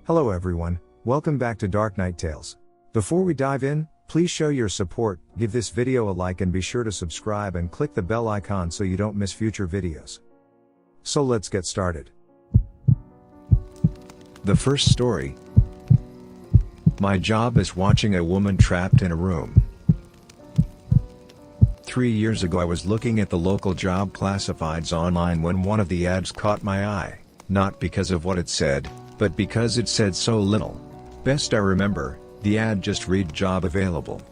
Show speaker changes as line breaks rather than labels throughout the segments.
Hello everyone, welcome back to Dark Knight Tales. Before we dive in, please show your support, give this video a like and be sure to subscribe and click the bell icon so you don't miss future videos. So let's get started. The first story. My job is watching a woman trapped in a room. 3 years ago I was looking at the local job classifieds online when one of the ads caught my eye, not because of what it said, but because it said so little. Best I remember, the ad just read job available.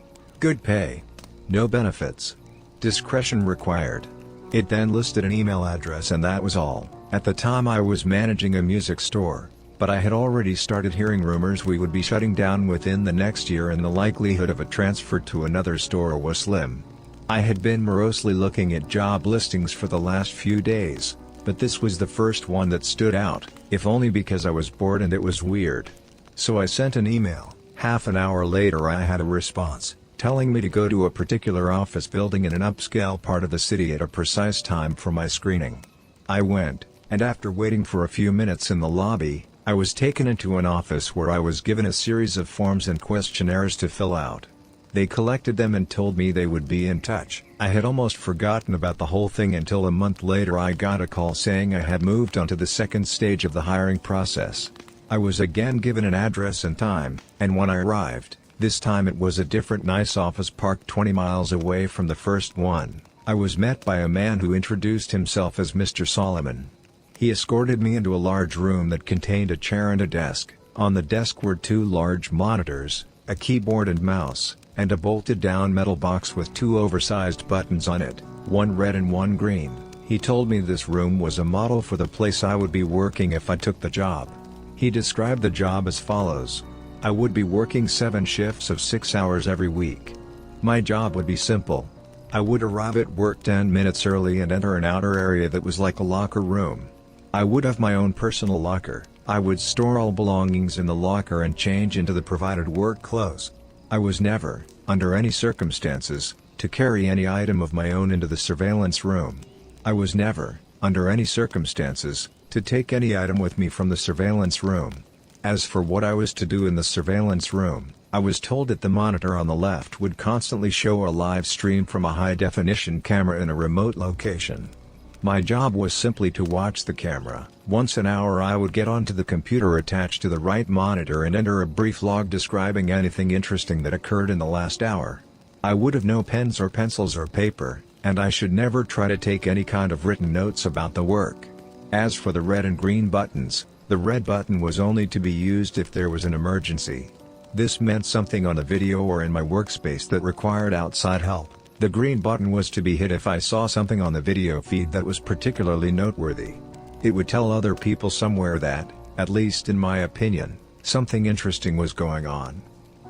Good pay. No benefits. Discretion required. It then listed an email address and that was all. At the time I was managing a music store, but I had already started hearing rumors we would be shutting down within the next year and the likelihood of a transfer to another store was slim. I had been morosely looking at job listings for the last few days, but this was the first one that stood out, if only because I was bored and it was weird. So I sent an email. Half an hour later I had a response, telling me to go to a particular office building in an upscale part of the city at a precise time for my screening. I went, and after waiting for a few minutes in the lobby, I was taken into an office where I was given a series of forms and questionnaires to fill out. They collected them and told me they would be in touch. I had almost forgotten about the whole thing until a month later I got a call saying I had moved on to the second stage of the hiring process. I was again given an address and time, and when I arrived, this time it was a different nice office parked 20 miles away from the first one. I was met by a man who introduced himself as Mr. Solomon. He escorted me into a large room that contained a chair and a desk. On the desk were 2 large monitors, a keyboard and mouse, and a bolted-down metal box with 2 oversized buttons on it, one red and one green. He told me this room was a model for the place I would be working if I took the job. He described the job as follows. I would be working 7 shifts of 6 hours every week. My job would be simple. I would arrive at work 10 minutes early and enter an outer area that was like a locker room. I would have my own personal locker. I would store all belongings in the locker and change into the provided work clothes. I was never, under any circumstances, to carry any item of my own into the surveillance room. I was never, under any circumstances, to take any item with me from the surveillance room. As for what I was to do in the surveillance room, I was told that the monitor on the left would constantly show a live stream from a high-definition camera in a remote location. My job was simply to watch the camera. Once an hour I would get onto the computer attached to the right monitor and enter a brief log describing anything interesting that occurred in the last hour. I would have no pens or pencils or paper, and I should never try to take any kind of written notes about the work. As for the red and green buttons, the red button was only to be used if there was an emergency. This meant something on the video or in my workspace that required outside help. The green button was to be hit if I saw something on the video feed that was particularly noteworthy. It would tell other people somewhere that, at least in my opinion, something interesting was going on.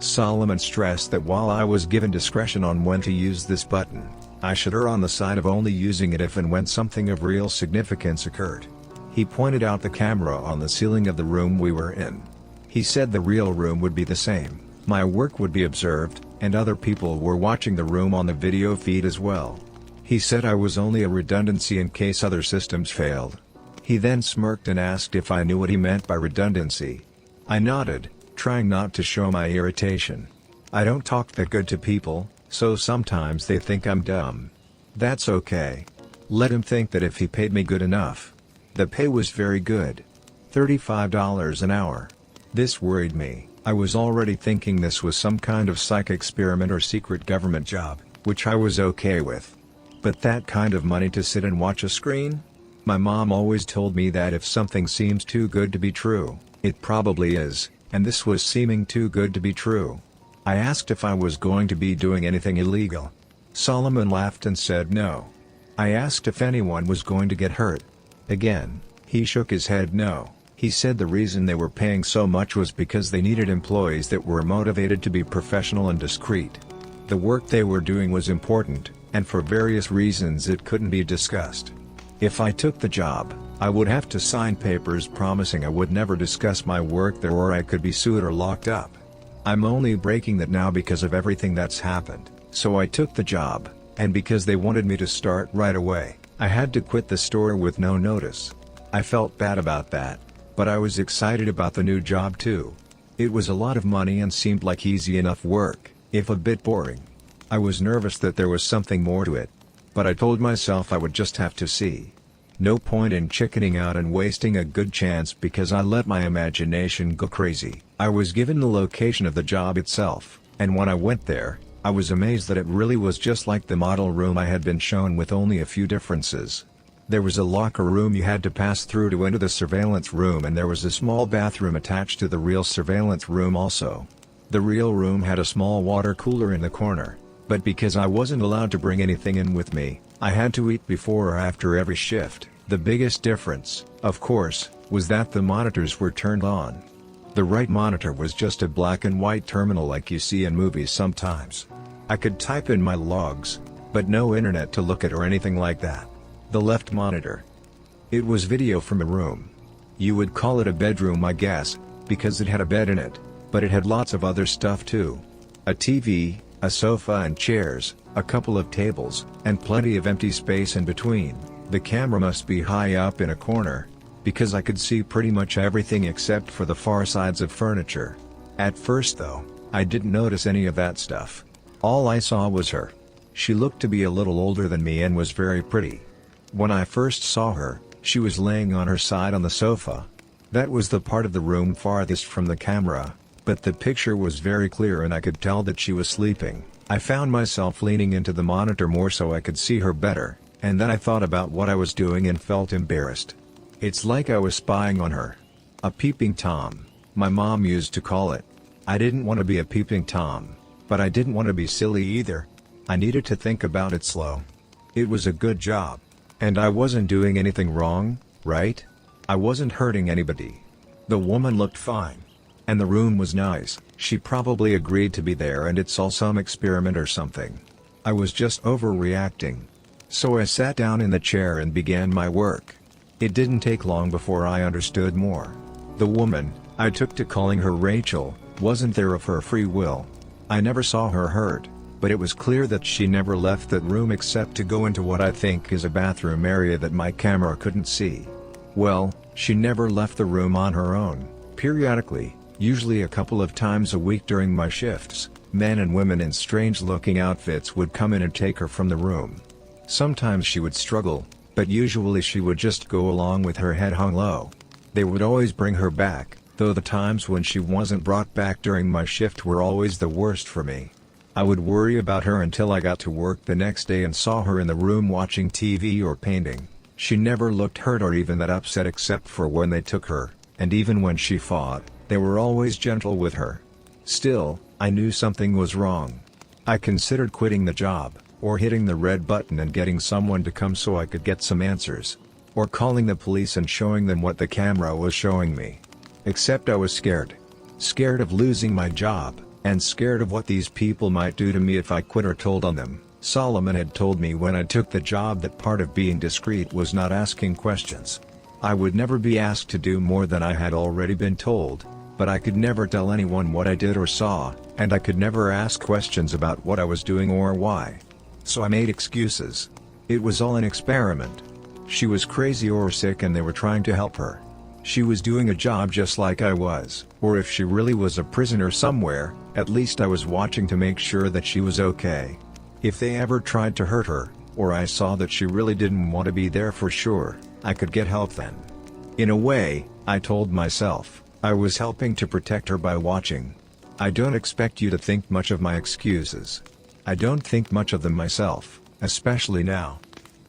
Solomon stressed that while I was given discretion on when to use this button, I should err on the side of only using it if and when something of real significance occurred. He pointed out the camera on the ceiling of the room we were in. He said the real room would be the same. My work would be observed, and other people were watching the room on the video feed as well. He said I was only a redundancy in case other systems failed. He then smirked and asked if I knew what he meant by redundancy. I nodded, trying not to show my irritation. I don't talk that good to people, so sometimes they think I'm dumb. That's okay. Let him think that if he paid me good enough. The pay was very good. $35 an hour. This worried me. I was already thinking this was some kind of psych experiment or secret government job, which I was okay with. But that kind of money to sit and watch a screen? My mom always told me that if something seems too good to be true, it probably is, and this was seeming too good to be true. I asked if I was going to be doing anything illegal. Solomon laughed and said no. I asked if anyone was going to get hurt. Again, he shook his head no. He said the reason they were paying so much was because they needed employees that were motivated to be professional and discreet. The work they were doing was important, and for various reasons it couldn't be discussed. If I took the job, I would have to sign papers promising I would never discuss my work there or I could be sued or locked up. I'm only breaking that now because of everything that's happened, so I took the job, and because they wanted me to start right away, I had to quit the store with no notice. I felt bad about that. But I was excited about the new job too. It was a lot of money and seemed like easy enough work, if a bit boring. I was nervous that there was something more to it. But I told myself I would just have to see. No point in chickening out and wasting a good chance because I let my imagination go crazy. I was given the location of the job itself, and when I went there, I was amazed that it really was just like the model room I had been shown with only a few differences. There was a locker room you had to pass through to enter the surveillance room, and there was a small bathroom attached to the real surveillance room also. The real room had a small water cooler in the corner, but because I wasn't allowed to bring anything in with me, I had to eat before or after every shift. The biggest difference, of course, was that the monitors were turned on. The right monitor was just a black and white terminal like you see in movies sometimes. I could type in my logs, but no internet to look at or anything like that. The left monitor. It was video from a room. You would call it a bedroom, I guess, because it had a bed in it, but it had lots of other stuff too. A TV, a sofa and chairs, a couple of tables, and plenty of empty space in between. The camera must be high up in a corner, because I could see pretty much everything except for the far sides of furniture. At first though, I didn't notice any of that stuff. All I saw was her. She looked to be a little older than me and was very pretty. When I first saw her, she was laying on her side on the sofa. That was the part of the room farthest from the camera, but the picture was very clear and I could tell that she was sleeping. I found myself leaning into the monitor more so I could see her better, and then I thought about what I was doing and felt embarrassed. It's like I was spying on her. A peeping Tom, my mom used to call it. I didn't want to be a peeping Tom, but I didn't want to be silly either. I needed to think about it slow. It was a good job. And I wasn't doing anything wrong, right? I wasn't hurting anybody. The woman looked fine. And the room was nice. She probably agreed to be there and it's all some experiment or something. I was just overreacting. So I sat down in the chair and began my work. It didn't take long before I understood more. The woman, I took to calling her Rachel, wasn't there of her free will. I never saw her hurt. But it was clear that she never left that room except to go into what I think is a bathroom area that my camera couldn't see. Well, she never left the room on her own. Periodically, usually a couple of times a week during my shifts, men and women in strange-looking outfits would come in and take her from the room. Sometimes she would struggle, but usually she would just go along with her head hung low. They would always bring her back, though the times when she wasn't brought back during my shift were always the worst for me. I would worry about her until I got to work the next day and saw her in the room watching TV or painting. She never looked hurt or even that upset except for when they took her, and even when she fought, they were always gentle with her. Still, I knew something was wrong. I considered quitting the job, or hitting the red button and getting someone to come so I could get some answers. Or calling the police and showing them what the camera was showing me. Except I was scared. Scared of losing my job. And scared of what these people might do to me if I quit or told on them. Solomon had told me when I took the job that part of being discreet was not asking questions. I would never be asked to do more than I had already been told, but I could never tell anyone what I did or saw, and I could never ask questions about what I was doing or why. So I made excuses. It was all an experiment. She was crazy or sick and they were trying to help her. She was doing a job just like I was, or if she really was a prisoner somewhere, at least I was watching to make sure that she was okay. If they ever tried to hurt her, or I saw that she really didn't want to be there for sure, I could get help then. In a way, I told myself, I was helping to protect her by watching. I don't expect you to think much of my excuses. I don't think much of them myself, especially now.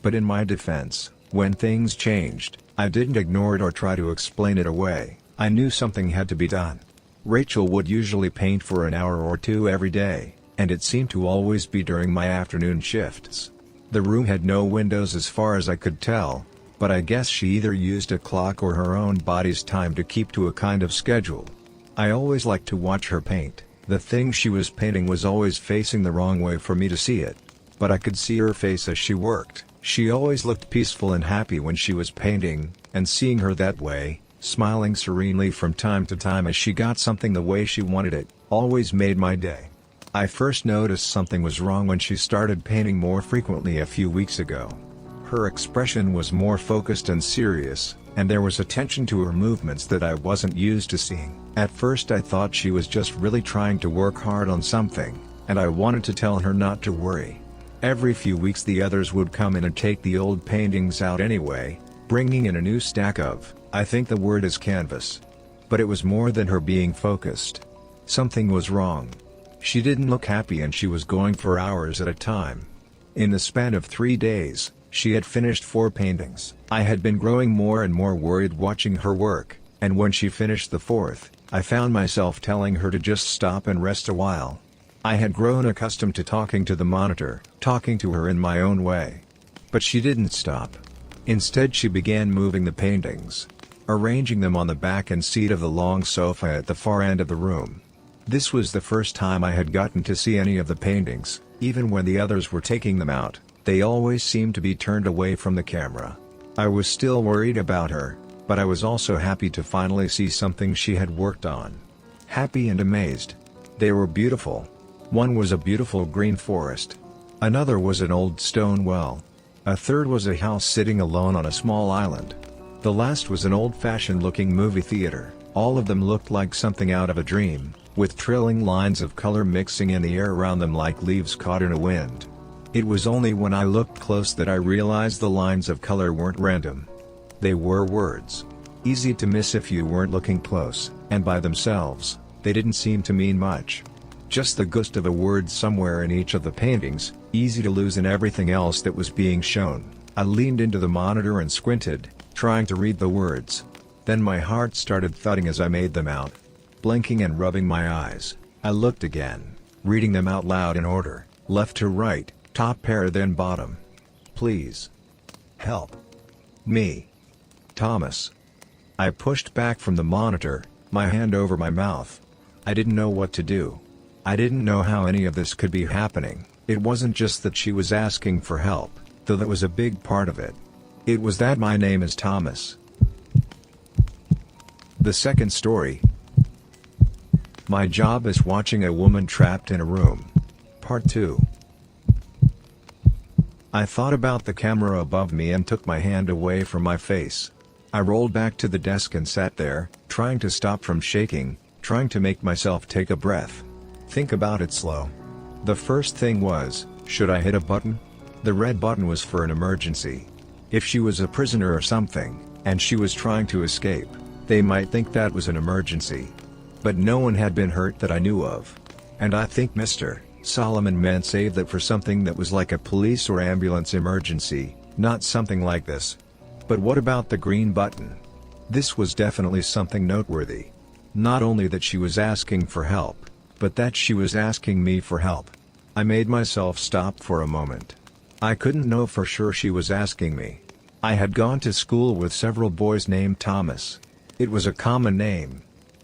But in my defense, when things changed, I didn't ignore it or try to explain it away. I knew something had to be done. Rachel would usually paint for an hour or two every day, and it seemed to always be during my afternoon shifts. The room had no windows as far as I could tell, but I guess she either used a clock or her own body's time to keep to a kind of schedule. I always liked to watch her paint. The thing she was painting was always facing the wrong way for me to see it. But I could see her face as she worked. She always looked peaceful and happy when she was painting, and seeing her that way, smiling serenely from time to time as she got something the way she wanted it, always made my day. I first noticed something was wrong when she started painting more frequently a few weeks ago. Her expression was more focused and serious, and there was a tension to her movements that I wasn't used to seeing. At first I thought she was just really trying to work hard on something, and I wanted to tell her not to worry. Every few weeks the others would come in and take the old paintings out anyway, bringing in a new stack of, I think the word is canvas. But it was more than her being focused. Something was wrong. She didn't look happy and she was going for hours at a time. In the span of 3 days, she had finished 4 paintings. I had been growing more and more worried watching her work, and when she finished the 4th, I found myself telling her to just stop and rest a while. I had grown accustomed to talking to the monitor, talking to her in my own way. But she didn't stop. Instead she began moving the paintings, arranging them on the back and seat of the long sofa at the far end of the room. This was the first time I had gotten to see any of the paintings. Even when the others were taking them out, they always seemed to be turned away from the camera. I was still worried about her, but I was also happy to finally see something she had worked on. Happy and amazed. They were beautiful. One was a beautiful green forest. Another was an old stone well. A third was a house sitting alone on a small island. The last was an old-fashioned looking movie theater. All of them looked like something out of a dream, with trilling lines of color mixing in the air around them like leaves caught in a wind. It was only when I looked close that I realized the lines of color weren't random. They were words. Easy to miss if you weren't looking close, and by themselves, they didn't seem to mean much. Just the ghost of a word somewhere in each of the paintings, easy to lose in everything else that was being shown. I leaned into the monitor and squinted, trying to read the words. Then my heart started thudding as I made them out. Blinking and rubbing my eyes, I looked again, reading them out loud in order, left to right, top pair then bottom. Please. Help. Me. Thomas. I pushed back from the monitor, my hand over my mouth. I didn't know what to do. I didn't know how any of this could be happening. It wasn't just that she was asking for help, though that was a big part of it. It was that my name is Thomas. The second story. My job is watching a woman trapped in a room. Part 2. I thought about the camera above me and took my hand away from my face. I rolled back to the desk and sat there, trying to stop from shaking, trying to make myself take a breath. Think about it slow. The first thing was, should I hit a button? The red button was for an emergency. If she was a prisoner or something, and she was trying to escape, they might think that was an emergency. But no one had been hurt that I knew of. And I think Mr. Solomon meant save that for something that was like a police or ambulance emergency, not something like this. But what about the green button? This was definitely something noteworthy. Not only that she was asking for help, but that she was asking me for help. I made myself stop for a moment. I couldn't know for sure she was asking me. I had gone to school with several boys named Thomas. It was a common name.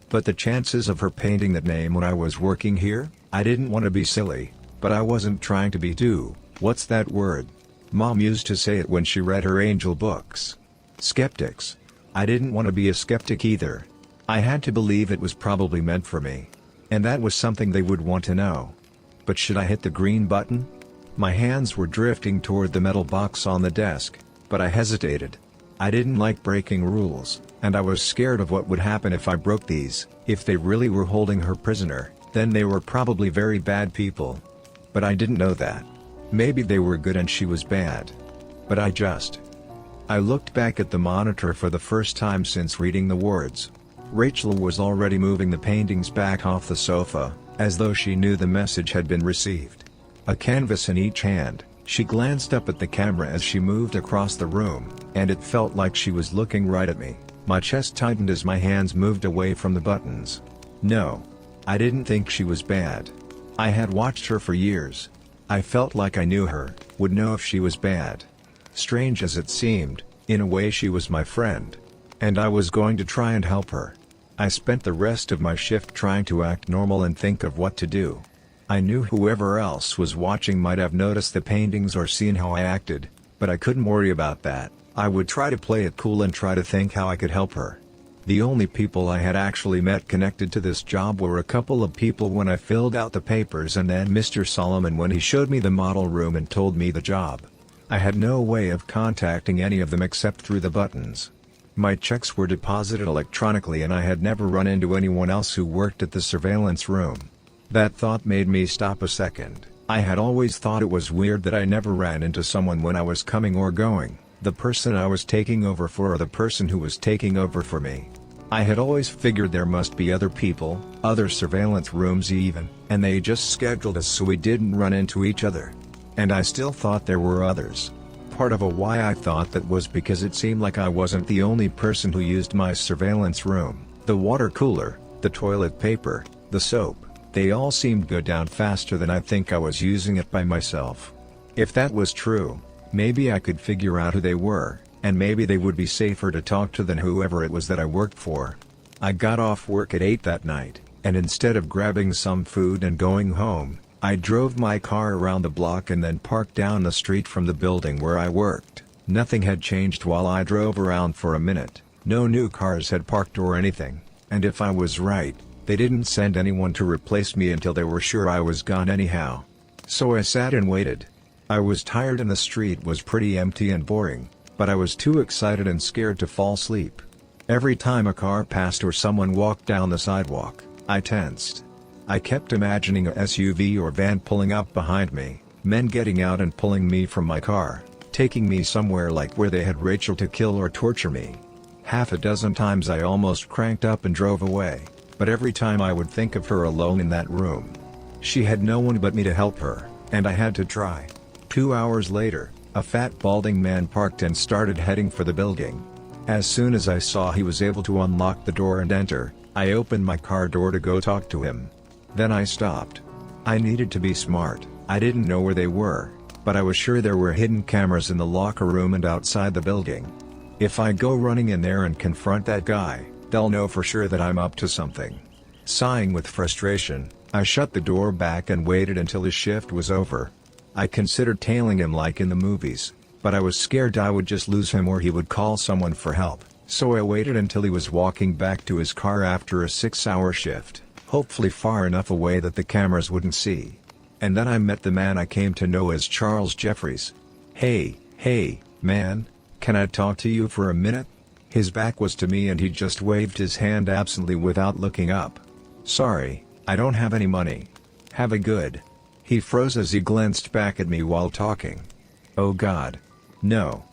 But the chances of her painting that name when I was working here? I didn't want to be silly, but I wasn't trying to be too. What's that word? Mom used to say it when she read her angel books. Skeptics. I didn't want to be a skeptic either. I had to believe it was probably meant for me. And that was something they would want to know. But should I hit the green button? My hands were drifting toward the metal box on the desk, but I hesitated. I didn't like breaking rules, and I was scared of what would happen if I broke these. If they really were holding her prisoner, then they were probably very bad people. But I didn't know that. Maybe they were good and she was bad. But I looked back at the monitor for the first time since reading the words. Rachel was already moving the paintings back off the sofa, as though she knew the message had been received. A canvas in each hand, she glanced up at the camera as she moved across the room, and it felt like she was looking right at me. My chest tightened as my hands moved away from the buttons. No. I didn't think she was bad. I had watched her for years. I felt like I knew her, would know if she was bad. Strange as it seemed, in a way she was my friend. And I was going to try and help her. I spent the rest of my shift trying to act normal and think of what to do. I knew whoever else was watching might have noticed the paintings or seen how I acted, but I couldn't worry about that. I would try to play it cool and try to think how I could help her. The only people I had actually met connected to this job were a couple of people when I filled out the papers and then Mr. Solomon when he showed me the model room and told me the job. I had no way of contacting any of them except through the buttons. My checks were deposited electronically and I had never run into anyone else who worked at the surveillance room. That thought made me stop a second. I had always thought it was weird that I never ran into someone when I was coming or going, the person I was taking over for or the person who was taking over for me. I had always figured there must be other people, other surveillance rooms even, and they just scheduled us so we didn't run into each other. And I still thought there were others. Part of why I thought that was because it seemed like I wasn't the only person who used my surveillance room. The water cooler, the toilet paper, the soap, they all seemed to go down faster than I think I was using it by myself. If that was true, maybe I could figure out who they were, and maybe they would be safer to talk to than whoever it was that I worked for. I got off work at 8 that night, and instead of grabbing some food and going home, I drove my car around the block and then parked down the street from the building where I worked. Nothing had changed while I drove around for a minute, no new cars had parked or anything, and if I was right, they didn't send anyone to replace me until they were sure I was gone anyhow. So I sat and waited. I was tired and the street was pretty empty and boring, but I was too excited and scared to fall asleep. Every time a car passed or someone walked down the sidewalk, I tensed. I kept imagining a SUV or van pulling up behind me, men getting out and pulling me from my car, taking me somewhere like where they had Rachel to kill or torture me. Half a dozen times I almost cranked up and drove away, but every time I would think of her alone in that room. She had no one but me to help her, and I had to try. 2 hours later, a fat balding man parked and started heading for the building. As soon as I saw he was able to unlock the door and enter, I opened my car door to go talk to him. Then I stopped. I needed to be smart. I didn't know where they were, but I was sure there were hidden cameras in the locker room and outside the building. If I go running in there and confront that guy, they'll know for sure that I'm up to something. Sighing with frustration, I shut the door back and waited until his shift was over. I considered tailing him like in the movies, but I was scared I would just lose him or he would call someone for help, so I waited until he was walking back to his car after a 6-hour shift, hopefully far enough away that the cameras wouldn't see. And then I met the man I came to know as Charles Jeffries. Hey, man, can I talk to you for a minute? His back was to me and he just waved his hand absently without looking up. Sorry, I don't have any money. Have a good. He froze as he glanced back at me while talking. Oh God. No.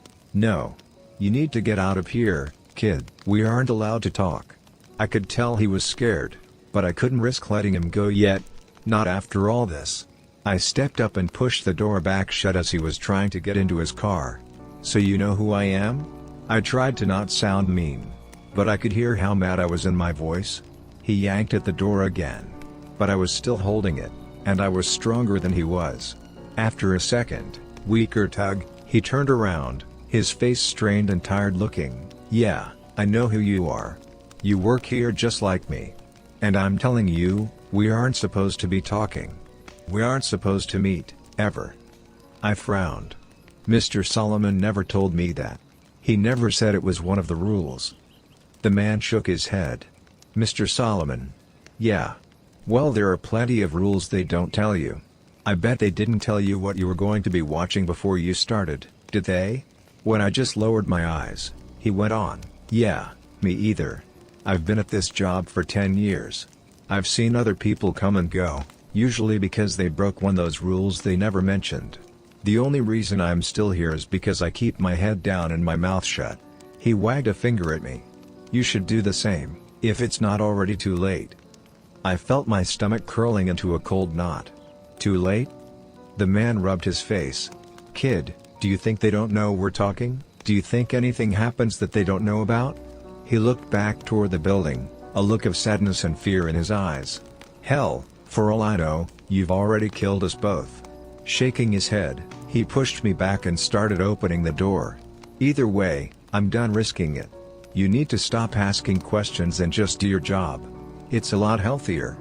You need to get out of here, kid. We aren't allowed to talk. I could tell he was scared, but I couldn't risk letting him go yet. Not after all this. I stepped up and pushed the door back shut as he was trying to get into his car. So you know who I am? I tried to not sound mean, but I could hear how mad I was in my voice. He yanked at the door again, but I was still holding it, and I was stronger than he was. After a second, weaker tug, he turned around, his face strained and tired looking. Yeah, I know who you are. You work here just like me. And I'm telling you, we aren't supposed to be talking. We aren't supposed to meet, ever. I frowned. Mr. Solomon never told me that. He never said it was one of the rules. The man shook his head. Mr. Solomon. Yeah. Well, there are plenty of rules they don't tell you. I bet they didn't tell you what you were going to be watching before you started, did they? When I just lowered my eyes, he went on. Yeah, me either. I've been at this job for 10 years. I've seen other people come and go, usually because they broke one of those rules they never mentioned. The only reason I'm still here is because I keep my head down and my mouth shut. He wagged a finger at me. You should do the same, if it's not already too late. I felt my stomach curling into a cold knot. Too late? The man rubbed his face. Kid, do you think they don't know we're talking? Do you think anything happens that they don't know about? He looked back toward the building, a look of sadness and fear in his eyes. Hell, for all I know, you've already killed us both. Shaking his head, he pushed me back and started opening the door. Either way, I'm done risking it. You need to stop asking questions and just do your job. It's a lot healthier.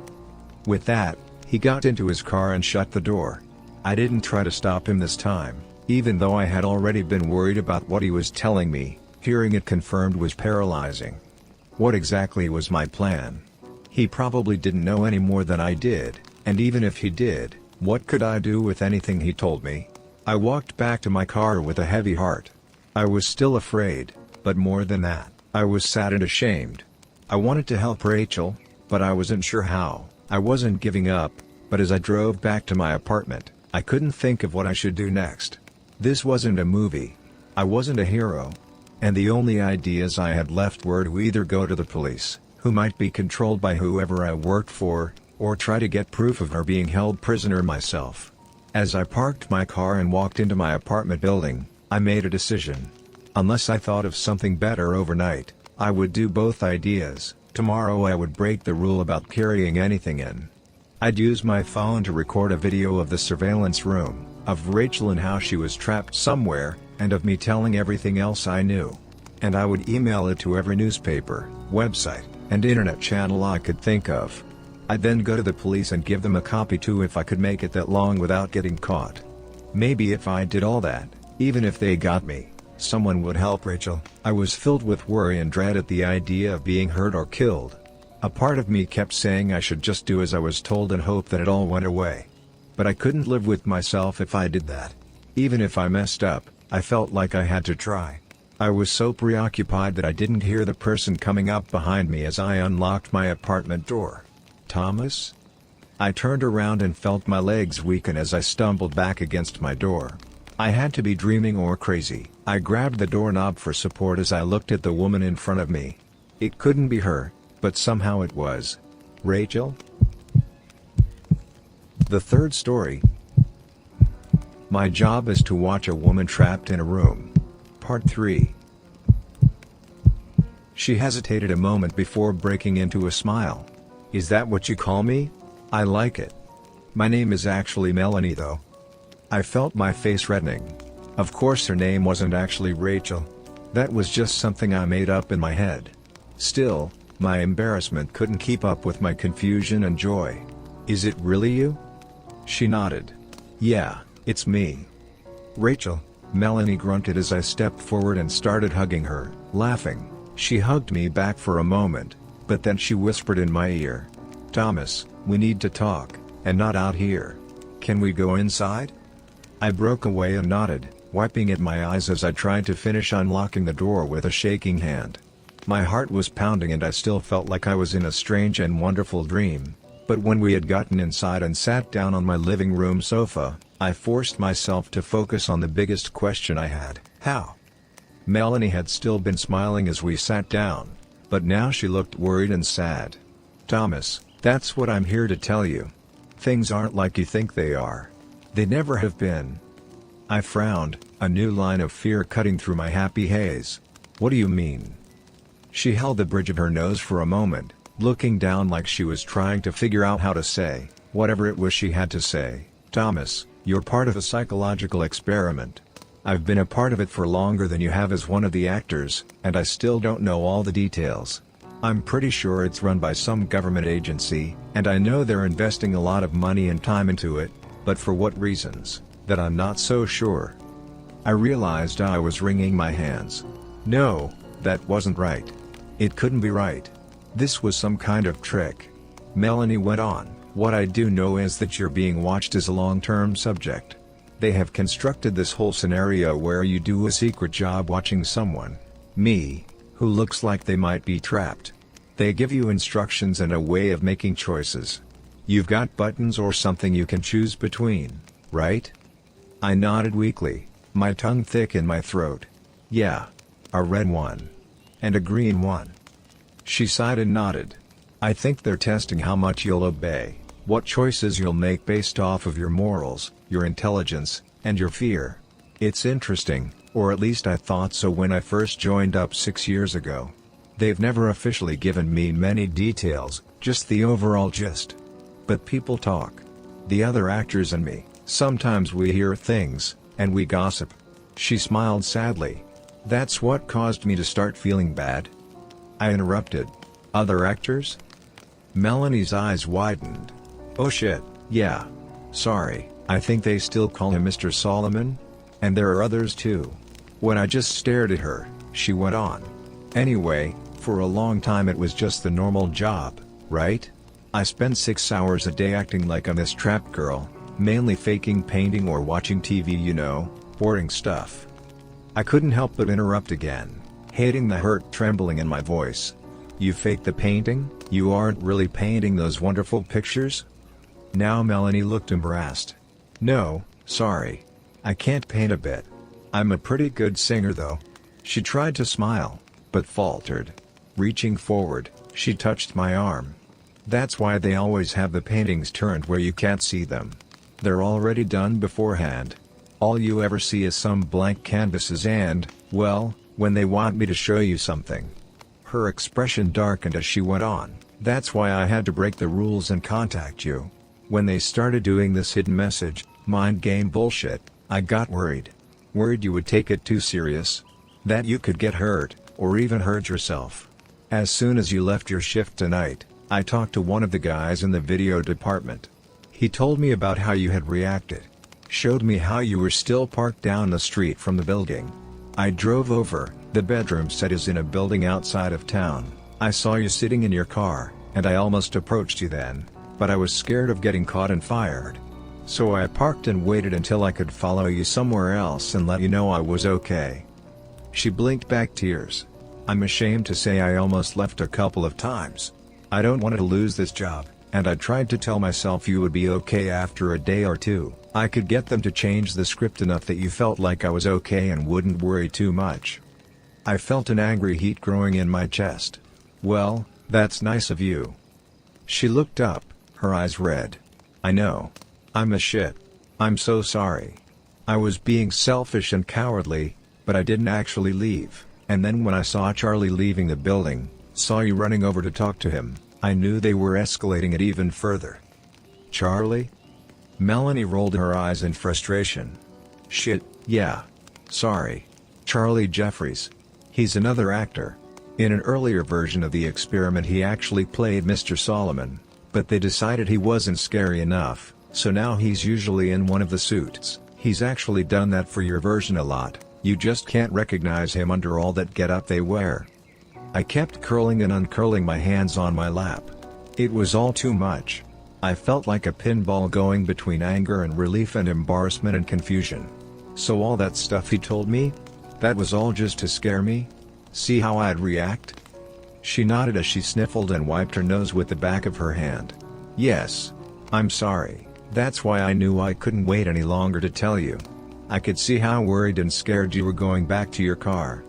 With that, he got into his car and shut the door. I didn't try to stop him this time, even though I had already been worried about what he was telling me. Hearing it confirmed was paralyzing. What exactly was my plan? He probably didn't know any more than I did, and even if he did, what could I do with anything he told me? I walked back to my car with a heavy heart. I was still afraid, but more than that, I was sad and ashamed. I wanted to help Rachel, but I wasn't sure how. I wasn't giving up, but as I drove back to my apartment, I couldn't think of what I should do next. This wasn't a movie. I wasn't a hero. And the only ideas I had left were to either go to the police, who might be controlled by whoever I worked for, or try to get proof of her being held prisoner myself. As I parked my car and walked into my apartment building, I made a decision. Unless I thought of something better overnight, I would do both ideas. Tomorrow I would break the rule about carrying anything in. I'd use my phone to record a video of the surveillance room, of Rachel and how she was trapped somewhere, and of me telling everything else I knew. And I would email it to every newspaper, website, and internet channel I could think of. I'd then go to the police and give them a copy too if I could make it that long without getting caught. Maybe if I did all that, even if they got me, someone would help Rachel. I was filled with worry and dread at the idea of being hurt or killed. A part of me kept saying I should just do as I was told and hope that it all went away. But I couldn't live with myself if I did that. Even if I messed up, I felt like I had to try. I was so preoccupied that I didn't hear the person coming up behind me as I unlocked my apartment door. Thomas? I turned around and felt my legs weaken as I stumbled back against my door. I had to be dreaming or crazy. I grabbed the doorknob for support as I looked at the woman in front of me. It couldn't be her, but somehow it was. Rachel? The third story. My job is to watch a woman trapped in a room. Part 3. She hesitated a moment before breaking into a smile. Is that what you call me? I like it. My name is actually Melanie though. I felt my face reddening. Of course her name wasn't actually Rachel. That was just something I made up in my head. Still, my embarrassment couldn't keep up with my confusion and joy. Is it really you? She nodded. Yeah, it's me. Rachel, Melanie grunted as I stepped forward and started hugging her, laughing. She hugged me back for a moment, but then she whispered in my ear. Thomas, we need to talk, and not out here. Can we go inside? I broke away and nodded, wiping at my eyes as I tried to finish unlocking the door with a shaking hand. My heart was pounding and I still felt like I was in a strange and wonderful dream, but when we had gotten inside and sat down on my living room sofa, I forced myself to focus on the biggest question I had. How? Melanie had still been smiling as we sat down, but now she looked worried and sad. Thomas, that's what I'm here to tell you. Things aren't like you think they are. They never have been. I frowned, a new line of fear cutting through my happy haze. What do you mean? She held the bridge of her nose for a moment, looking down like she was trying to figure out how to say whatever it was she had to say. Thomas, you're part of a psychological experiment. I've been a part of it for longer than you have as one of the actors, and I still don't know all the details. I'm pretty sure it's run by some government agency, and I know they're investing a lot of money and time into it, but for what reasons, that I'm not so sure. I realized I was wringing my hands. No, that wasn't right. It couldn't be right. This was some kind of trick. Melanie went on, what I do know is that you're being watched as a long-term subject. They have constructed this whole scenario where you do a secret job watching someone, me, who looks like they might be trapped. They give you instructions and a way of making choices. You've got buttons or something you can choose between, right? I nodded weakly, my tongue thick in my throat. Yeah. A red one. And a green one. She sighed and nodded. I think they're testing how much you'll obey, what choices you'll make based off of your morals, your intelligence, and your fear. It's interesting, or at least I thought so when I first joined up 6 years ago. They've never officially given me many details, just the overall gist. But people talk. The other actors and me, sometimes we hear things, and we gossip. She smiled sadly. That's what caused me to start feeling bad. I interrupted. Other actors? Melanie's eyes widened. Oh shit, yeah. Sorry, I think they still call him Mr. Solomon? And there are others too. When I just stared at her, she went on. Anyway, for a long time it was just the normal job, right? I spent 6 hours a day acting like I'm this trapped girl, mainly faking painting or watching TV, boring stuff. I couldn't help but interrupt again. hating the hurt trembling in my voice. You faked the painting? You aren't really painting those wonderful pictures? Now Melanie looked embarrassed. No, sorry. I can't paint a bit. I'm a pretty good singer though. She tried to smile, but faltered. Reaching forward, she touched my arm. That's why they always have the paintings turned where you can't see them. They're already done beforehand. All you ever see is some blank canvases and, well, when they want me to show you something. Her expression darkened as she went on. That's why I had to break the rules and contact you. When they started doing this hidden message, mind game bullshit, I got worried. Worried you would take it too serious. That you could get hurt, or even hurt yourself. As soon as you left your shift tonight, I talked to one of the guys in the video department. He told me about how you had reacted. Showed me how you were still parked down the street from the building. I drove over. The bedroom set is in a building outside of town. I saw you sitting in your car, and I almost approached you then, but I was scared of getting caught and fired. So I parked and waited until I could follow you somewhere else and let you know I was okay. She blinked back tears. I'm ashamed to say I almost left a couple of times. I don't want to lose this job, and I tried to tell myself you would be okay after a day or two. I could get them to change the script enough that you felt like I was okay and wouldn't worry too much. I felt an angry heat growing in my chest. Well, that's nice of you. She looked up, her eyes red. I know. I'm a shit. I'm so sorry. I was being selfish and cowardly, but I didn't actually leave. And then when I saw Charlie leaving the building, saw you running over to talk to him, I knew they were escalating it even further. Charlie? Melanie rolled her eyes in frustration. Shit, yeah. Sorry. Charlie Jeffries. He's another actor. In an earlier version of the experiment he actually played Mr. Solomon, but they decided he wasn't scary enough, so now he's usually in one of the suits. He's actually done that for your version a lot, you just can't recognize him under all that getup they wear. I kept curling and uncurling my hands on my lap. It was all too much. I felt like a pinball going between anger and relief and embarrassment and confusion. So all that stuff he told me? That was all just to scare me? See how I'd react? She nodded as she sniffled and wiped her nose with the back of her hand. Yes. I'm sorry. That's why I knew I couldn't wait any longer to tell you. I could see how worried and scared you were going back to your car.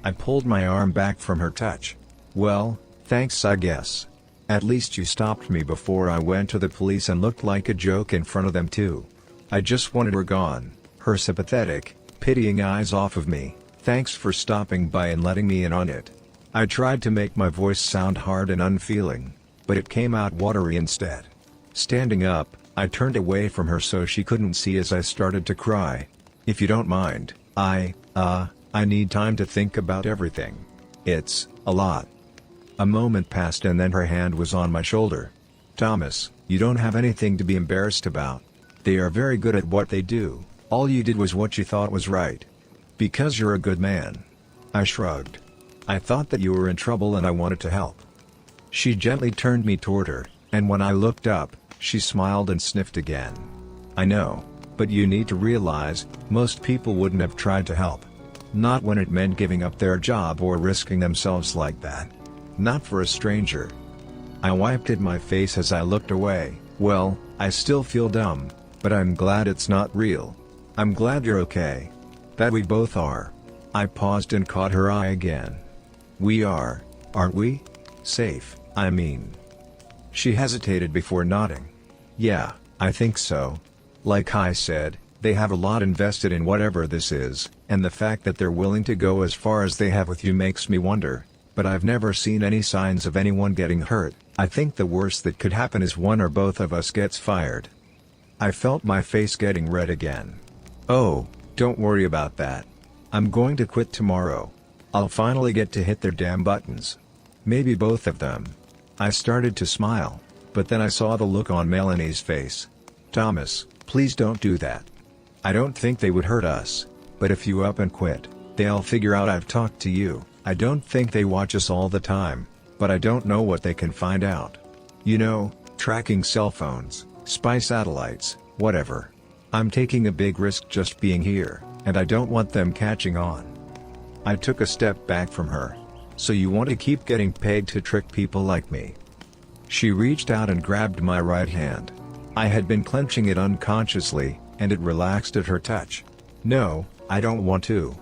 I pulled my arm back from her touch. Well, thanks I guess. At least you stopped me before I went to the police and looked like a joke in front of them too. I just wanted her gone, her sympathetic, pitying eyes off of me. Thanks for stopping by and letting me in on it. I tried to make my voice sound hard and unfeeling, but it came out watery instead. Standing up, I turned away from her so she couldn't see as I started to cry. If you don't mind, I need time to think about everything. It's a lot. A moment passed and then her hand was on my shoulder. Thomas, you don't have anything to be embarrassed about. They are very good at what they do. All you did was what you thought was right. Because you're a good man. I shrugged. I thought that you were in trouble and I wanted to help. She gently turned me toward her, and when I looked up, she smiled and sniffed again. I know, but you need to realize, most people wouldn't have tried to help. Not when it meant giving up their job or risking themselves like that. Not for a stranger. I wiped at my face as I looked away. Well, I still feel dumb, but I'm glad it's not real. I'm glad you're okay. That we both are. I paused and caught her eye again. We are, aren't we? Safe, I mean. She hesitated before nodding. Yeah, I think so. Like I said, they have a lot invested in whatever this is, and the fact that they're willing to go as far as they have with you makes me wonder. But I've never seen any signs of anyone getting hurt. I think the worst that could happen is one or both of us gets fired. I felt my face getting red again. Oh, don't worry about that. I'm going to quit tomorrow. I'll finally get to hit their damn buttons. Maybe both of them. I started to smile, but then I saw the look on Melanie's face. Thomas, please don't do that. I don't think they would hurt us, but if you up and quit, they'll figure out I've talked to you. I don't think they watch us all the time, but I don't know what they can find out. You know, tracking cell phones, spy satellites, whatever. I'm taking a big risk just being here, and I don't want them catching on. I took a step back from her. So you want to keep getting paid to trick people like me? She reached out and grabbed my right hand. I had been clenching it unconsciously, and it relaxed at her touch. No, I don't want to.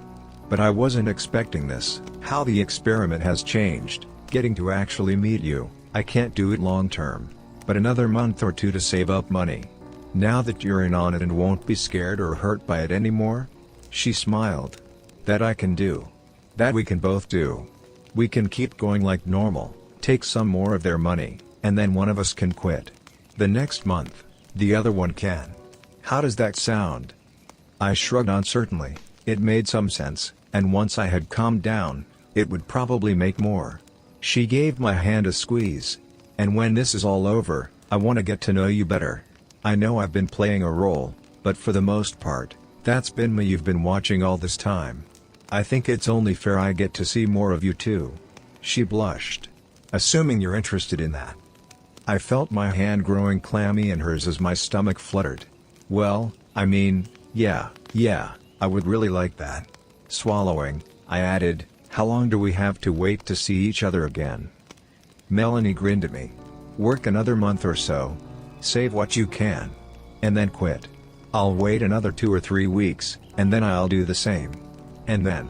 But I wasn't expecting this. How the experiment has changed, getting to actually meet you. I can't do it long term. But another month or two to save up money. Now that you're in on it and won't be scared or hurt by it anymore? She smiled. That I can do. That we can both do. We can keep going like normal, take some more of their money, and then one of us can quit. The next month, the other one can. How does that sound? I shrugged uncertainly. It made some sense, and once I had calmed down, it would probably make more. She gave my hand a squeeze. And when this is all over, I want to get to know you better. I know I've been playing a role, but for the most part, that's been me you've been watching all this time. I think it's only fair I get to see more of you too. She blushed. Assuming you're interested in that. I felt my hand growing clammy in hers as my stomach fluttered. Well, I mean, yeah, I would really like that. Swallowing, I added, how long do we have to wait to see each other again? Melanie grinned at me. Work another month or so. Save what you can. And then quit. I'll wait another 2 or 3 weeks, and then I'll do the same. And then.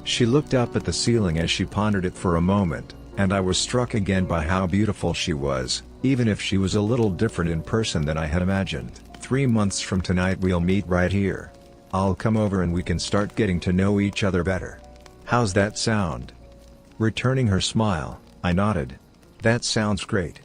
She looked up at the ceiling as she pondered it for a moment, and I was struck again by how beautiful she was, even if she was a little different in person than I had imagined. 3 months from tonight we'll meet right here. I'll come over and we can start getting to know each other better. How's that sound? Returning her smile, I nodded. That sounds great.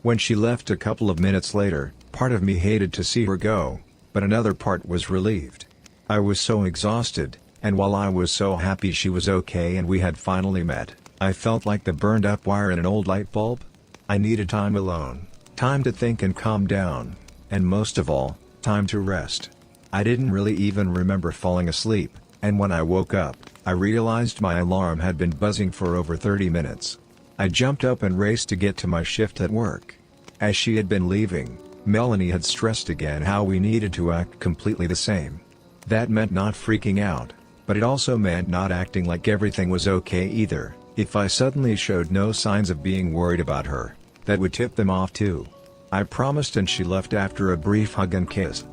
When she left a couple of minutes later, part of me hated to see her go, but another part was relieved. I was so exhausted, and while I was so happy she was okay and we had finally met, I felt like the burned up wire in an old light bulb. I needed time alone, time to think and calm down, and most of all, time to rest. I didn't really even remember falling asleep, and when I woke up, I realized my alarm had been buzzing for over 30 minutes. I jumped up and raced to get to my shift at work. As she had been leaving, Melanie had stressed again how we needed to act completely the same. That meant not freaking out, but it also meant not acting like everything was okay either. If I suddenly showed no signs of being worried about her, that would tip them off too. I promised and she left after a brief hug and kiss.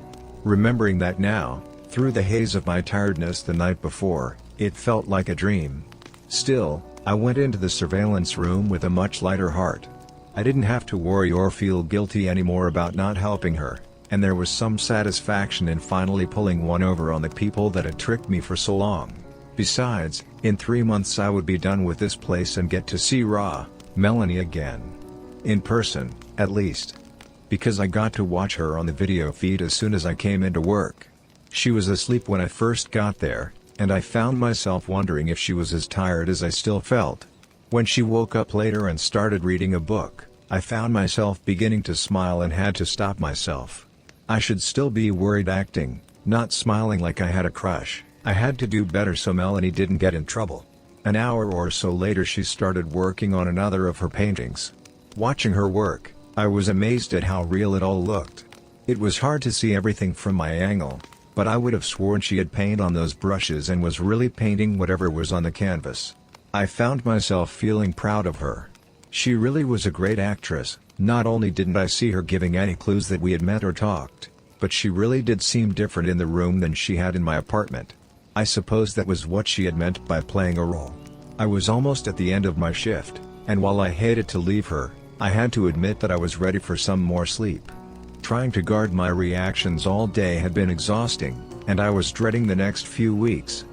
Remembering that now, through the haze of my tiredness the night before, it felt like a dream. Still, I went into the surveillance room with a much lighter heart. I didn't have to worry or feel guilty anymore about not helping her, and there was some satisfaction in finally pulling one over on the people that had tricked me for so long. Besides, in 3 months I would be done with this place and get to see Melanie again. In person, at least. Because I got to watch her on the video feed as soon as I came into work. She was asleep when I first got there, and I found myself wondering if she was as tired as I still felt. When she woke up later and started reading a book, I found myself beginning to smile and had to stop myself. I should still be worried acting, not smiling like I had a crush. I had to do better so Melanie didn't get in trouble. An hour or so later she started working on another of her paintings. Watching her work, I was amazed at how real it all looked. It was hard to see everything from my angle, but I would have sworn she had paint on those brushes and was really painting whatever was on the canvas. I found myself feeling proud of her. She really was a great actress. Not only didn't I see her giving any clues that we had met or talked, but she really did seem different in the room than she had in my apartment. I suppose that was what she had meant by playing a role. I was almost at the end of my shift, and while I hated to leave her, I had to admit that I was ready for some more sleep. Trying to guard my reactions all day had been exhausting, and I was dreading the next few weeks.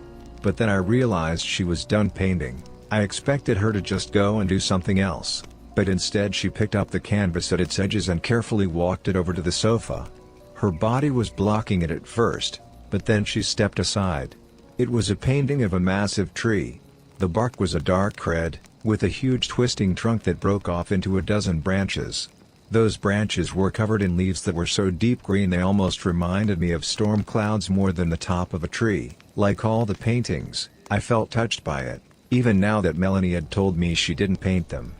But then I realized she was done painting. I expected her to just go and do something else, but instead she picked up the canvas at its edges and carefully walked it over to the sofa. Her body was blocking it at first, but then she stepped aside. It was a painting of a massive tree. The bark was a dark red, with a huge twisting trunk that broke off into a dozen branches. Those branches were covered in leaves that were so deep green they almost reminded me of storm clouds more than the top of a tree. Like all the paintings, I felt touched by it, even now that Melanie had told me she didn't paint them.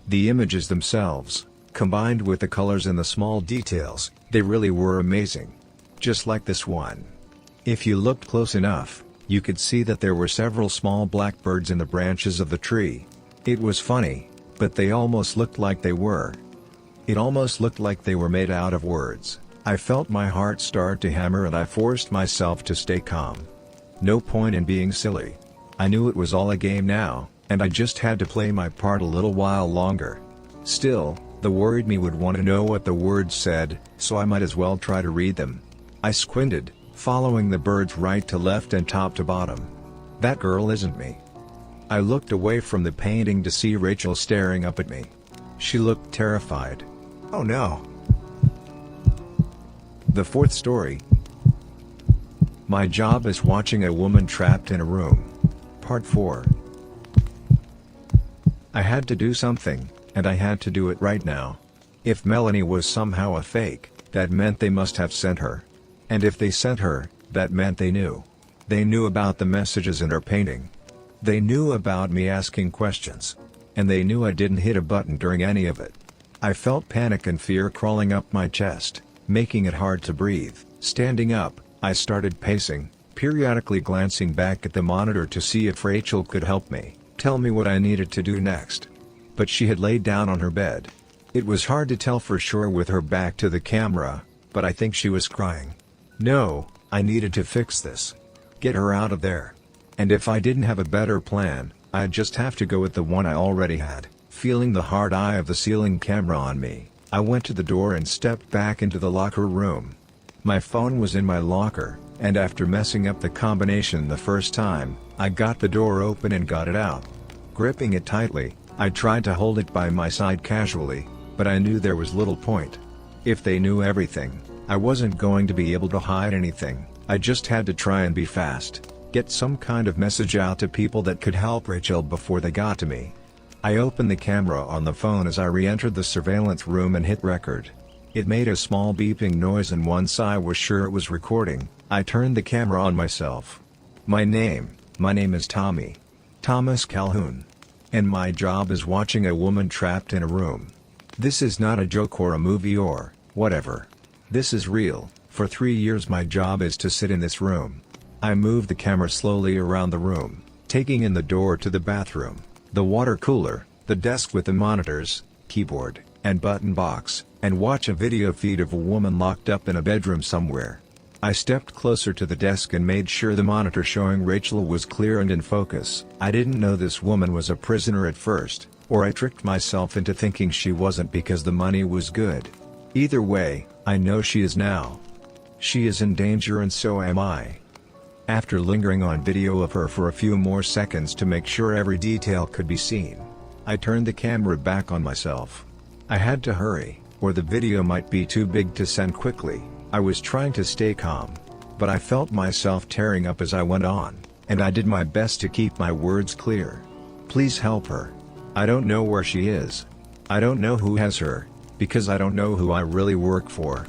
The images themselves, combined with the colors and the small details, they really were amazing. Just like this one. If you looked close enough, You could see that there were several small blackbirds in the branches of the tree. It was funny, but they almost looked like they were. It almost looked like they were made out of words. I felt my heart start to hammer and I forced myself to stay calm. No point in being silly. I knew it was all a game now, and I just had to play my part a little while longer. Still, the worried me would want to know what the words said, so I might as well try to read them. I squinted, following the birds right to left and top to bottom. That girl isn't me. I looked away from the painting to see Rachel staring up at me. She looked terrified. Oh no. The fourth story. My job is watching a woman trapped in a room. Part 4. I had to do something, and I had to do it right now. If Melanie was somehow a fake, that meant they must have sent her. And if they sent her, that meant they knew. They knew about the messages in her painting. They knew about me asking questions. And they knew I didn't hit a button during any of it. I felt panic and fear crawling up my chest, making it hard to breathe. Standing up, I started pacing, periodically glancing back at the monitor to see if Rachel could help me, tell me what I needed to do next. But she had laid down on her bed. It was hard to tell for sure with her back to the camera, but I think she was crying. No, I needed to fix this. Get her out of there. And if I didn't have a better plan, I'd just have to go with the one I already had. Feeling the hard eye of the ceiling camera on me, I went to the door and stepped back into the locker room. My phone was in my locker, and after messing up the combination the first time, I got the door open and got it out. Gripping it tightly, I tried to hold it by my side casually, but I knew there was little point. If they knew everything, I wasn't going to be able to hide anything. I just had to try and be fast, get some kind of message out to people that could help Rachel before they got to me. I opened the camera on the phone as I re-entered the surveillance room and hit record. It made a small beeping noise, and once I was sure it was recording, I turned the camera on myself. My name is Tommy. Thomas Calhoun. And my job is watching a woman trapped in a room. This is not a joke or a movie or whatever. This is real. For 3 years my job is to sit in this room. I moved the camera slowly around the room, taking in the door to the bathroom, the water cooler, the desk with the monitors, keyboard, and button box, and watch a video feed of a woman locked up in a bedroom somewhere. I stepped closer to the desk and made sure the monitor showing Rachel was clear and in focus. I didn't know this woman was a prisoner at first, or I tricked myself into thinking she wasn't because the money was good. Either way, I know she is now. She is in danger and so am I. After lingering on video of her for a few more seconds to make sure every detail could be seen, I turned the camera back on myself. I had to hurry, or the video might be too big to send quickly. I was trying to stay calm, but I felt myself tearing up as I went on, and I did my best to keep my words clear. Please help her. I don't know where she is. I don't know who has her, because I don't know who I really work for.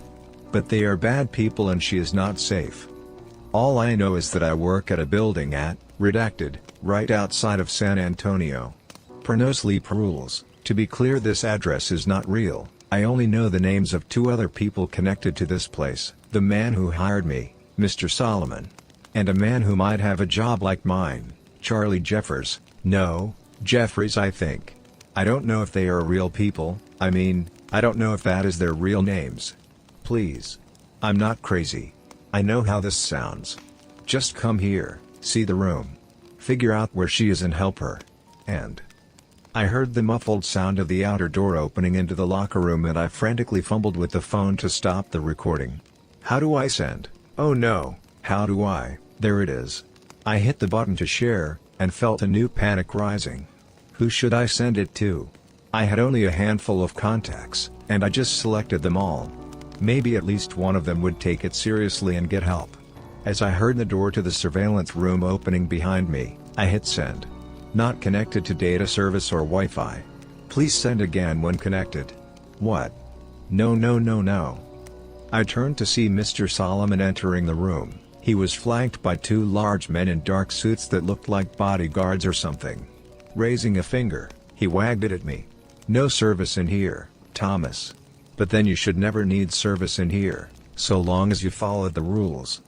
But they are bad people and she is not safe. All I know is that I work at a building at, redacted, right outside of San Antonio. Per Nosleep rules, to be clear, this address is not real. I only know the names of 2 other people connected to this place, the man who hired me, Mr. Solomon. And a man who might have a job like mine, Charlie Jeffers. No, Jeffries I think. I don't know if they are real people, I mean, I don't know if that is their real names. Please. I'm not crazy. I know how this sounds. Just come here, see the room. Figure out where she is and help her. And I heard the muffled sound of the outer door opening into the locker room and I frantically fumbled with the phone to stop the recording. How do I send? Oh no, how do I? There it is. I hit the button to share, and felt a new panic rising. Who should I send it to? I had only a handful of contacts, and I just selected them all. Maybe at least one of them would take it seriously and get help. As I heard the door to the surveillance room opening behind me, I hit send. Not connected to data service or Wi-Fi. Please send again when connected. What? No no no no. I turned to see Mr. Solomon entering the room. He was flanked by 2 large men in dark suits that looked like bodyguards or something. Raising a finger, he wagged it at me. No service in here, Thomas. But then you should never need service in here, so long as you followed the rules.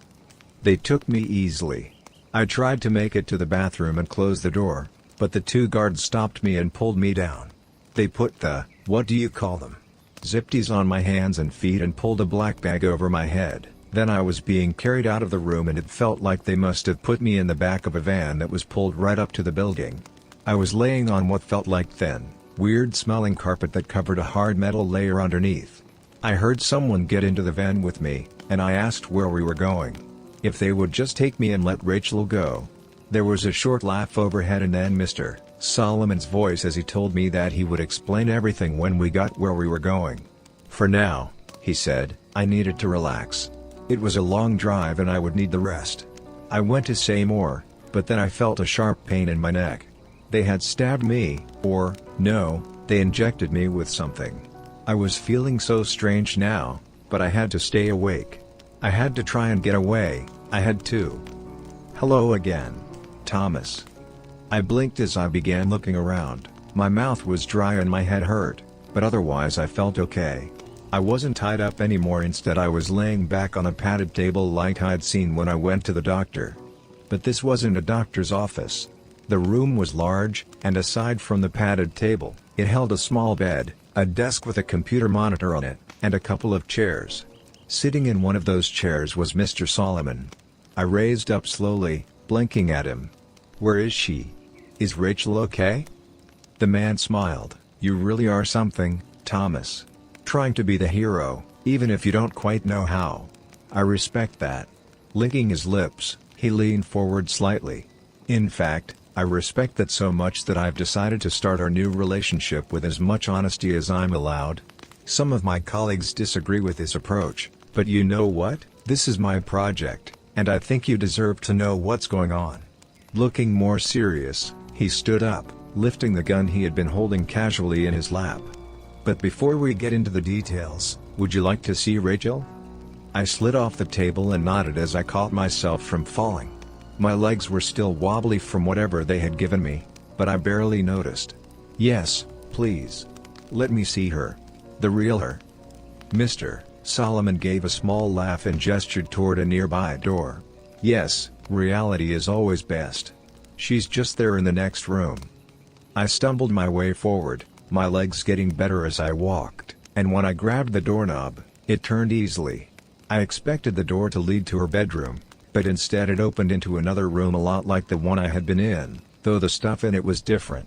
They took me easily. I tried to make it to the bathroom and close the door, but the two guards stopped me and pulled me down. They put the, what do you call them, zippies on my hands and feet and pulled a black bag over my head. Then I was being carried out of the room and it felt like they must have put me in the back of a van that was pulled right up to the building. I was laying on what felt like thin, weird-smelling carpet that covered a hard metal layer underneath. I heard someone get into the van with me, and I asked where we were going. If they would just take me and let Rachel go. There was a short laugh overhead and then Mr. Solomon's voice as he told me that he would explain everything when we got where we were going. For now, he said, I needed to relax. It was a long drive and I would need the rest. I went to say more, but then I felt a sharp pain in my neck. They had stabbed me, or, no, they injected me with something. I was feeling so strange now, but I had to stay awake. I had to try and get away, I had to. Hello again, Thomas. I blinked as I began looking around. My mouth was dry and my head hurt, but otherwise I felt okay. I wasn't tied up anymore, instead I was laying back on a padded table like I'd seen when I went to the doctor. But this wasn't a doctor's office. The room was large, and aside from the padded table, it held a small bed, a desk with a computer monitor on it, and a couple of chairs. Sitting in one of those chairs was Mr. Solomon. I raised up slowly, blinking at him. Where is she? Is Rachel okay? The man smiled. You really are something, Thomas. Trying to be the hero, even if you don't quite know how. I respect that. Licking his lips, he leaned forward slightly. In fact, I respect that so much that I've decided to start our new relationship with as much honesty as I'm allowed. Some of my colleagues disagree with this approach, but you know what? This is my project, and I think you deserve to know what's going on. Looking more serious, he stood up, lifting the gun he had been holding casually in his lap. But before we get into the details, would you like to see Rachel? I slid off the table and nodded as I caught myself from falling. My legs were still wobbly from whatever they had given me, but I barely noticed. Yes, please. Let me see her. The real her. Mr. Solomon gave a small laugh and gestured toward a nearby door. Yes, reality is always best. She's just there in the next room. I stumbled my way forward, my legs getting better as I walked, and when I grabbed the doorknob, it turned easily. I expected the door to lead to her bedroom, but instead it opened into another room a lot like the one I had been in, though the stuff in it was different.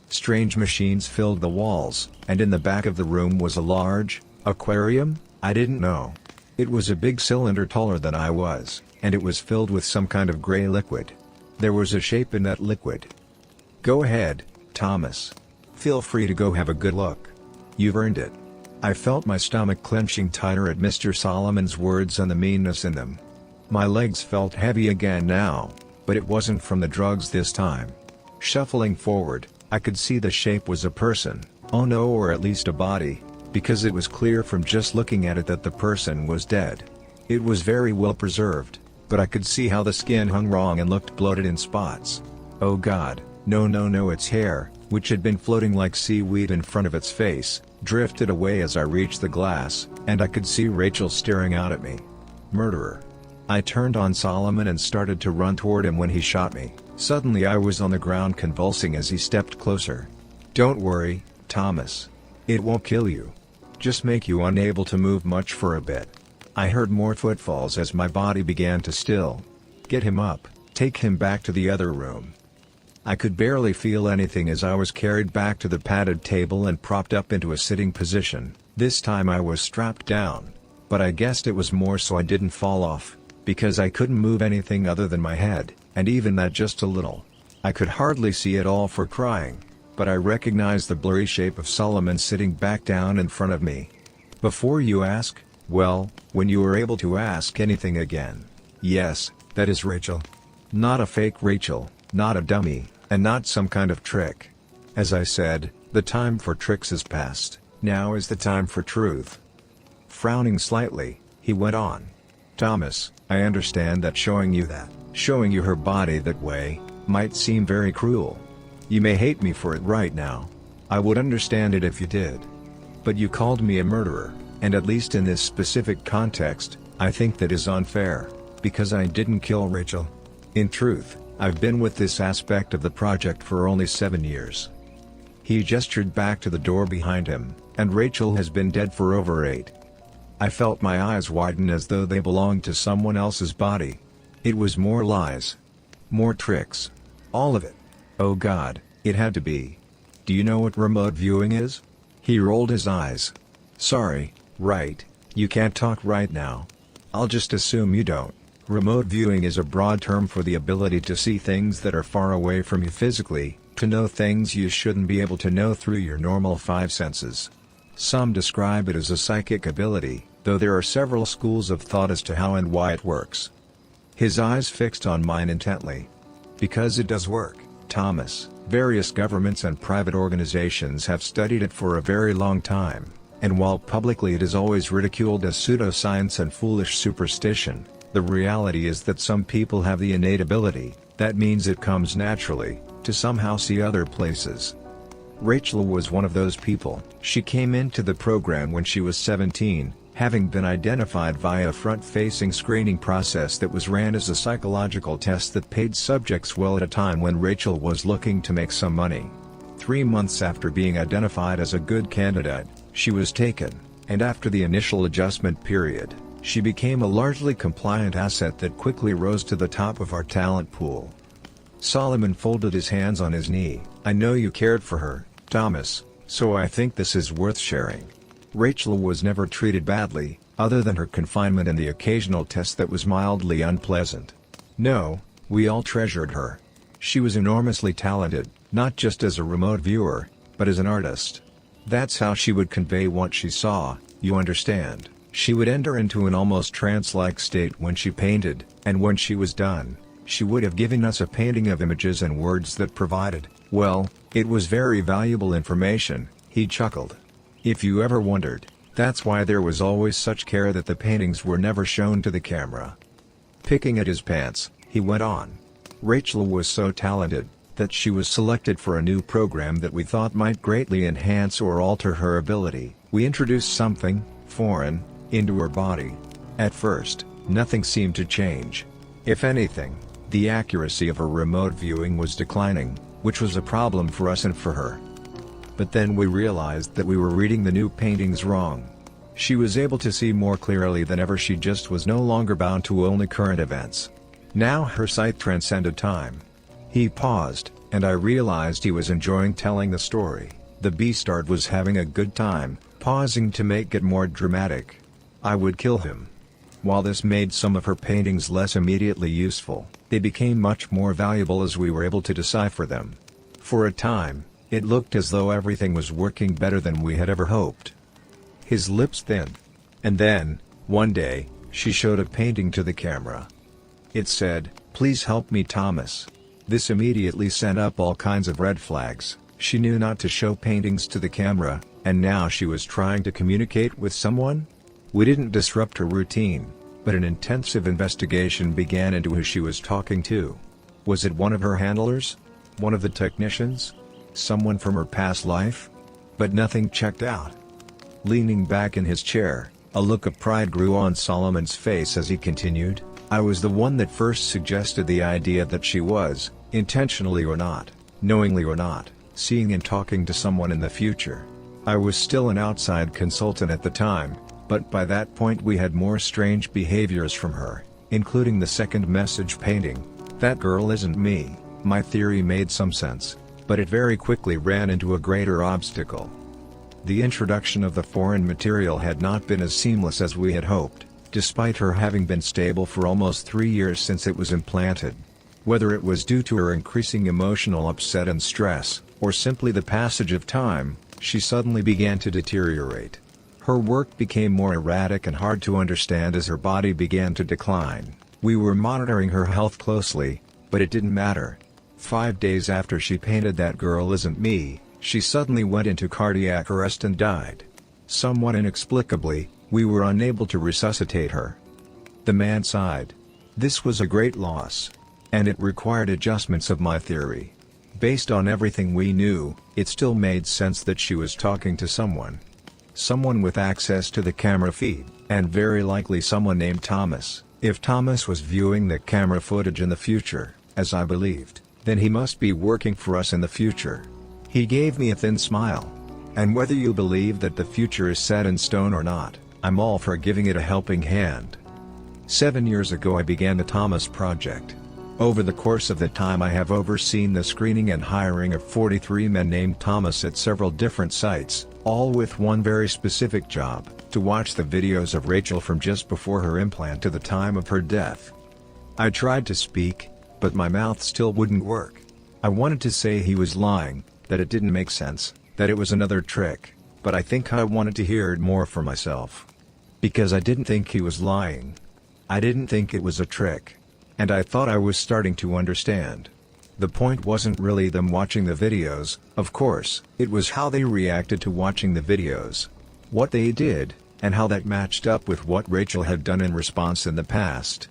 Strange machines filled the walls, and in the back of the room was a large aquarium. I didn't know. It was a big cylinder taller than I was, and it was filled with some kind of gray liquid. There was a shape in that liquid. Go ahead, Thomas. Feel free to go have a good look. You've earned it. I felt my stomach clenching tighter at Mr. Solomon's words and the meanness in them. My legs felt heavy again now, but it wasn't from the drugs this time. Shuffling forward, I could see the shape was a person, oh no, or at least a body, because it was clear from just looking at it that the person was dead. It was very well preserved, but I could see how the skin hung wrong and looked bloated in spots. Oh God, no, its hair, which had been floating like seaweed in front of its face, drifted away as I reached the glass, and I could see Rachel staring out at me. Murderer. I turned on Solomon and started to run toward him when he shot me. Suddenly I was on the ground convulsing as he stepped closer. Don't worry, Thomas. It won't kill you. Just make you unable to move much for a bit. I heard more footfalls as my body began to still. Get him up, take him back to the other room. I could barely feel anything as I was carried back to the padded table and propped up into a sitting position. This time I was strapped down, but I guessed it was more so I didn't fall off, because I couldn't move anything other than my head, and even that just a little. I could hardly see at all for crying, but I recognized the blurry shape of Solomon sitting back down in front of me. Before you ask, well, when you were able to ask anything again. Yes, that is Rachel. Not a fake Rachel, not a dummy, and not some kind of trick. As I said, the time for tricks is past, now is the time for truth. Frowning slightly, he went on. Thomas, I understand that showing you her body that way, might seem very cruel. You may hate me for it right now. I would understand it if you did. But you called me a murderer, and at least in this specific context, I think that is unfair, because I didn't kill Rachel. In truth, I've been with this aspect of the project for only 7 years. He gestured back to the door behind him, and Rachel has been dead for over 8. I felt my eyes widen as though they belonged to someone else's body. It was more lies. More tricks. All of it. Oh God, it had to be. Do you know what remote viewing is? He rolled his eyes. Sorry, right, you can't talk right now. I'll just assume you don't. Remote viewing is a broad term for the ability to see things that are far away from you physically, to know things you shouldn't be able to know through your normal 5 senses. Some describe it as a psychic ability, though there are several schools of thought as to how and why it works. His eyes fixed on mine intently. Because it does work, Thomas. Various governments and private organizations have studied it for a very long time, and while publicly it is always ridiculed as pseudoscience and foolish superstition, the reality is that some people have the innate ability, that means it comes naturally, to somehow see other places. Rachel was one of those people. She came into the program when she was 17, having been identified via a front-facing screening process that was ran as a psychological test that paid subjects well at a time when Rachel was looking to make some money. 3 months after being identified as a good candidate, she was taken, and after the initial adjustment period, she became a largely compliant asset that quickly rose to the top of our talent pool. Solomon folded his hands on his knee. I know you cared for her, Thomas, so I think this is worth sharing. Rachel was never treated badly, other than her confinement and the occasional test that was mildly unpleasant. No, we all treasured her. She was enormously talented, not just as a remote viewer, but as an artist. That's how she would convey what she saw, you understand. She would enter into an almost trance-like state when she painted, and when she was done, she would have given us a painting of images and words that provided, well, it was very valuable information. He chuckled. If you ever wondered, that's why there was always such care that the paintings were never shown to the camera. Picking at his pants, he went on. Rachel was so talented, that she was selected for a new program that we thought might greatly enhance or alter her ability. We introduced something foreign into her body. At first, nothing seemed to change. If anything, the accuracy of her remote viewing was declining, which was a problem for us and for her. But then we realized that we were reading the new paintings wrong. She was able to see more clearly than ever. She just was no longer bound to only current events. Now her sight transcended time. He paused, and I realized he was enjoying telling the story. The beastard was having a good time, pausing to make it more dramatic. I would kill him. While this made some of her paintings less immediately useful, they became much more valuable as we were able to decipher them. For a time, it looked as though everything was working better than we had ever hoped. His lips thinned. And then, one day, she showed a painting to the camera. It said, "Please help me, Thomas." This immediately sent up all kinds of red flags. She knew not to show paintings to the camera, and now she was trying to communicate with someone? We didn't disrupt her routine, but an intensive investigation began into who she was talking to. Was it one of her handlers? One of the technicians? Someone from her past life? But nothing checked out. Leaning back in his chair, a look of pride grew on Solomon's face as he continued, I was the one that first suggested the idea that she was, intentionally or not, knowingly or not, seeing and talking to someone in the future. I was still an outside consultant at the time, but by that point we had more strange behaviors from her, including the second message painting. That girl isn't me. My theory made some sense, but it very quickly ran into a greater obstacle. The introduction of the foreign material had not been as seamless as we had hoped, despite her having been stable for almost 3 years since it was implanted. Whether it was due to her increasing emotional upset and stress, or simply the passage of time, she suddenly began to deteriorate. Her work became more erratic and hard to understand as her body began to decline. We were monitoring her health closely, but it didn't matter. 5 days after she painted That Girl Isn't Me, she suddenly went into cardiac arrest and died. Somewhat inexplicably, we were unable to resuscitate her. The man sighed. This was a great loss. And it required adjustments of my theory. Based on everything we knew, it still made sense that she was talking to someone. Someone with access to the camera feed, and very likely someone named Thomas. If Thomas was viewing the camera footage in the future, as I believed, then he must be working for us in the future. He gave me a thin smile. And whether you believe that the future is set in stone or not, I'm all for giving it a helping hand. 7 years ago I began the Thomas Project. Over the course of the time I have overseen the screening and hiring of 43 men named Thomas at several different sites, all with one very specific job: to watch the videos of Rachel from just before her implant to the time of her death. I tried to speak, but my mouth still wouldn't work. I wanted to say he was lying, that it didn't make sense, that it was another trick, but I think I wanted to hear it more for myself. Because I didn't think he was lying. I didn't think it was a trick. And I thought I was starting to understand. The point wasn't really them watching the videos, of course, it was how they reacted to watching the videos. What they did, and how that matched up with what Rachel had done in response in the past.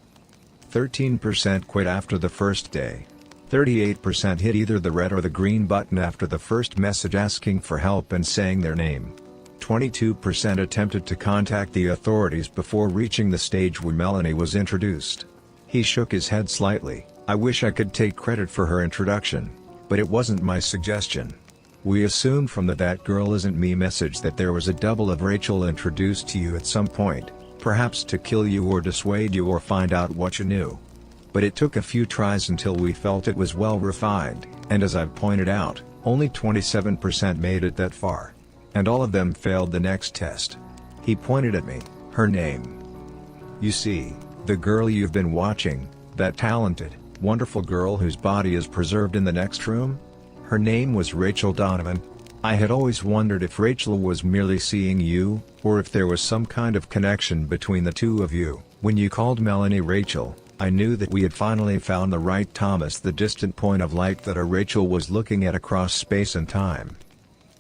13% quit after the first day. 38% hit either the red or the green button after the first message asking for help and saying their name. 22% attempted to contact the authorities before reaching the stage where Melanie was introduced. He shook his head slightly. I wish I could take credit for her introduction, but it wasn't my suggestion. We assumed from the "that girl isn't me" message that there was a double of Rachel introduced to you at some point, perhaps to kill you or dissuade you or find out what you knew. But it took a few tries until we felt it was well refined, and as I've pointed out, only 27% made it that far. And all of them failed the next test. He pointed at me. Her name. You see, the girl you've been watching, that talented, wonderful girl whose body is preserved in the next room? Her name was Rachel Donovan. I had always wondered if Rachel was merely seeing you, or if there was some kind of connection between the two of you. When you called Melanie Rachel, I knew that we had finally found the right Thomas, the distant point of light that a Rachel was looking at across space and time.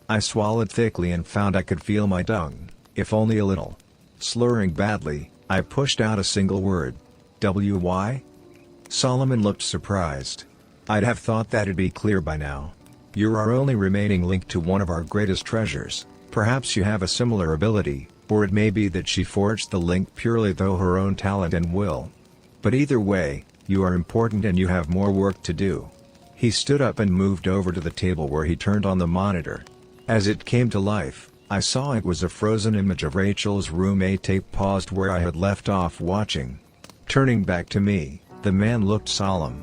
I swallowed thickly and found I could feel my tongue, if only a little. Slurring badly, I pushed out a single word. "W-Y?" Solomon looked surprised. I'd have thought that'd be clear by now. You're our only remaining link to one of our greatest treasures. Perhaps you have a similar ability, or it may be that she forged the link purely through her own talent and will. But either way, you are important and you have more work to do. He stood up and moved over to the table where he turned on the monitor. As it came to life, I saw it was a frozen image of Rachel's room. A tape paused where I had left off watching. Turning back to me, the man looked solemn.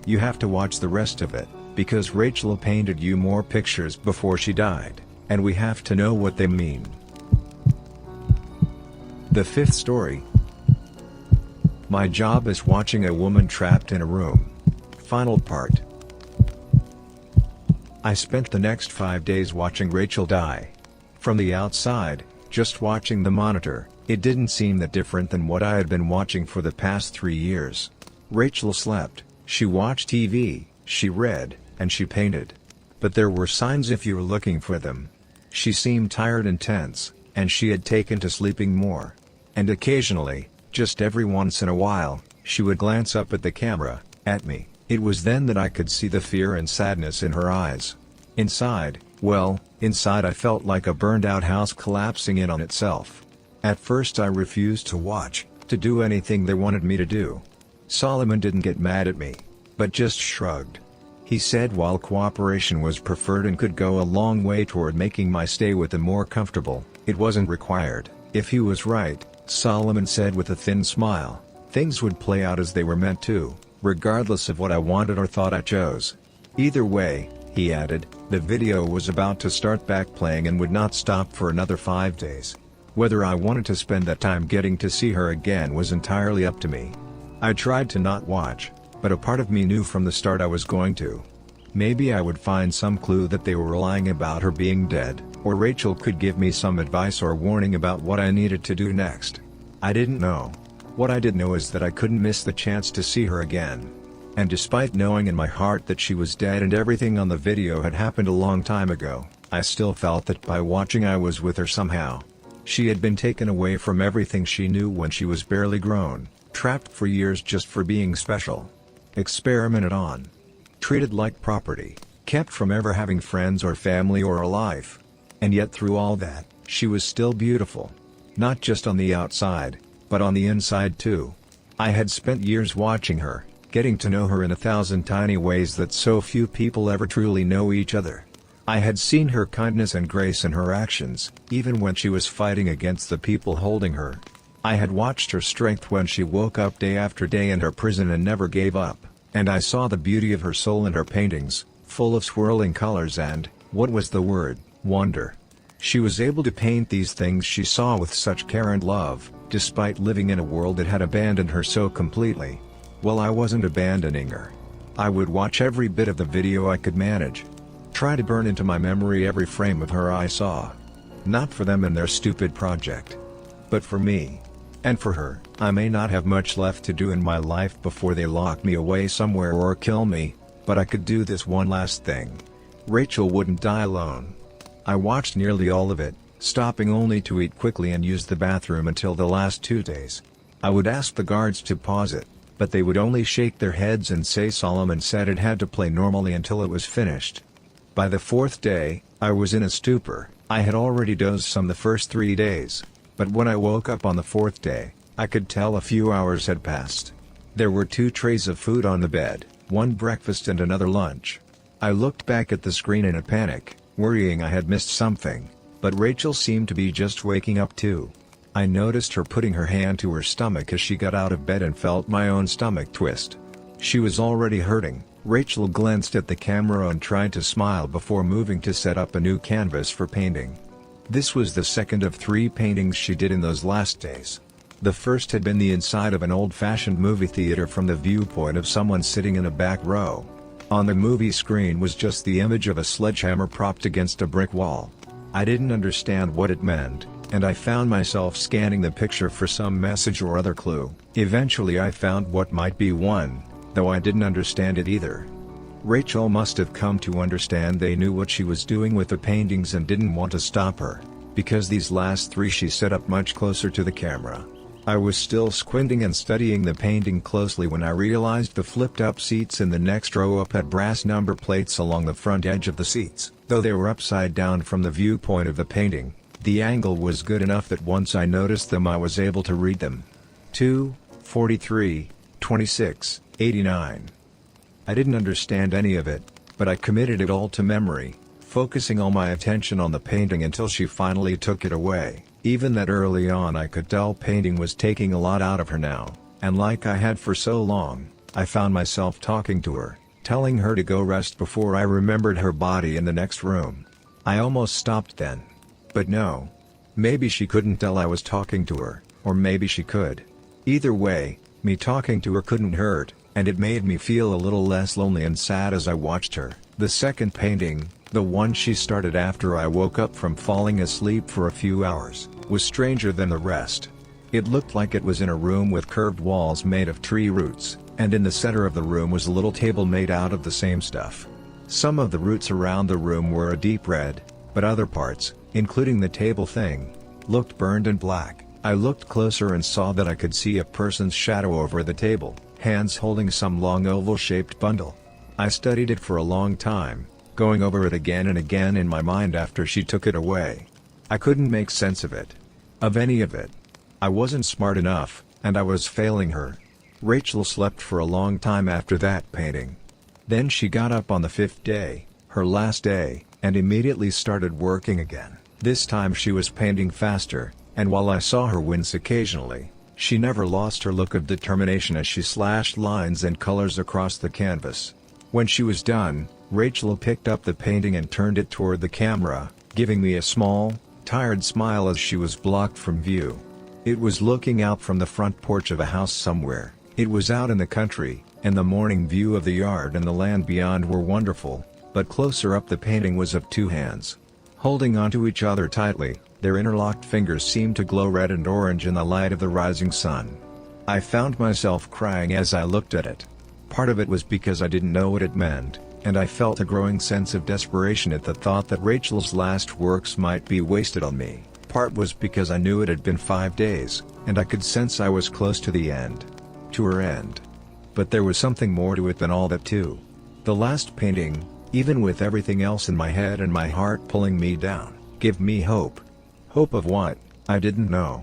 You have to watch the rest of it, because Rachel painted you more pictures before she died, and we have to know what they mean. The fifth story. My job is watching a woman trapped in a room. Final part. I spent the next 5 days watching Rachel die. From the outside, just watching the monitor, it didn't seem that different than what I had been watching for the past 3 years. Rachel slept, she watched TV, she read, and she painted. But there were signs if you were looking for them. She seemed tired and tense, and she had taken to sleeping more. And occasionally, just every once in a while, she would glance up at the camera, at me. It was then that I could see the fear and sadness in her eyes. Inside I felt like a burned-out house collapsing in on itself. At first I refused to watch, to do anything they wanted me to do. Solomon didn't get mad at me, but just shrugged. He said while cooperation was preferred and could go a long way toward making my stay with them more comfortable, it wasn't required. If he was right, Solomon said with a thin smile, things would play out as they were meant to, regardless of what I wanted or thought I chose. Either way, he added, the video was about to start back playing and would not stop for another 5 days. Whether I wanted to spend that time getting to see her again was entirely up to me. I tried to not watch, but a part of me knew from the start I was going to. Maybe I would find some clue that they were lying about her being dead, or Rachel could give me some advice or warning about what I needed to do next. I didn't know. What I did know is that I couldn't miss the chance to see her again. And despite knowing in my heart that she was dead and everything on the video had happened a long time ago, I still felt that by watching I was with her somehow. She had been taken away from everything she knew when she was barely grown, trapped for years just for being special. Experimented on. Treated like property, kept from ever having friends or family or a life. And yet through all that, she was still beautiful. Not just on the outside, but on the inside too. I had spent years watching her, getting to know her in 1,000 tiny ways that so few people ever truly know each other. I had seen her kindness and grace in her actions, even when she was fighting against the people holding her. I had watched her strength when she woke up day after day in her prison and never gave up, and I saw the beauty of her soul in her paintings, full of swirling colors and, what was the word, wonder. She was able to paint these things she saw with such care and love, despite living in a world that had abandoned her so completely. Well, I wasn't abandoning her. I would watch every bit of the video I could manage. Try to burn into my memory every frame of her I saw. Not for them and their stupid project, but for me. And for her. I may not have much left to do in my life before they lock me away somewhere or kill me, but I could do this one last thing. Rachel wouldn't die alone. I watched nearly all of it, stopping only to eat quickly and use the bathroom until the last 2 days. I would ask the guards to pause it, but they would only shake their heads and say Solomon said it had to play normally until it was finished. By the 4th day, I was in a stupor. I had already dozed some the first 3 days, but when I woke up on the 4th day, I could tell a few hours had passed. There were 2 trays of food on the bed, one breakfast and another lunch. I looked back at the screen in a panic, worrying I had missed something, but Rachel seemed to be just waking up too. I noticed her putting her hand to her stomach as she got out of bed and felt my own stomach twist. She was already hurting. Rachel glanced at the camera and tried to smile before moving to set up a new canvas for painting. This was the second of 3 paintings she did in those last days. The first had been the inside of an old-fashioned movie theater from the viewpoint of someone sitting in a back row. On the movie screen was just the image of a sledgehammer propped against a brick wall. I didn't understand what it meant, and I found myself scanning the picture for some message or other clue. Eventually I found what might be one, though I didn't understand it either. Rachel must have come to understand they knew what she was doing with the paintings and didn't want to stop her, because these last 3 she set up much closer to the camera. I was still squinting and studying the painting closely when I realized the flipped-up seats in the next row up had brass number plates along the front edge of the seats. Though they were upside down from the viewpoint of the painting, the angle was good enough that once I noticed them I was able to read them. 2, 43, 26, 89. I didn't understand any of it, but I committed it all to memory, focusing all my attention on the painting until she finally took it away. Even that early on I could tell painting was taking a lot out of her now, and like I had for so long, I found myself talking to her, telling her to go rest before I remembered her body in the next room. I almost stopped then. But no. Maybe she couldn't tell I was talking to her, or maybe she could. Either way, me talking to her couldn't hurt, and it made me feel a little less lonely and sad as I watched her. The second painting, the one she started after I woke up from falling asleep for a few hours, was stranger than the rest. It looked like it was in a room with curved walls made of tree roots, and in the center of the room was a little table made out of the same stuff. Some of the roots around the room were a deep red, but other parts, including the table thing, looked burned and black. I looked closer and saw that I could see a person's shadow over the table, hands holding some long oval-shaped bundle. I studied it for a long time, going over it again and again in my mind after she took it away. I couldn't make sense of it. Of any of it. I wasn't smart enough, and I was failing her. Rachel slept for a long time after that painting. Then she got up on the 5th day, her last day, and immediately started working again. This time she was painting faster, and while I saw her wince occasionally, she never lost her look of determination as she slashed lines and colors across the canvas. When she was done, Rachel picked up the painting and turned it toward the camera, giving me a small, tired smile as she was blocked from view. It was looking out from the front porch of a house somewhere. It was out in the country, and the morning view of the yard and the land beyond were wonderful, but closer up the painting was of 2 hands. Holding onto each other tightly, their interlocked fingers seemed to glow red and orange in the light of the rising sun. I found myself crying as I looked at it. Part of it was because I didn't know what it meant, and I felt a growing sense of desperation at the thought that Rachel's last works might be wasted on me. Part was because I knew it had been 5 days, and I could sense I was close to the end. To her end. But there was something more to it than all that too. The last painting, even with everything else in my head and my heart pulling me down, gave me hope. Hope of what? I didn't know.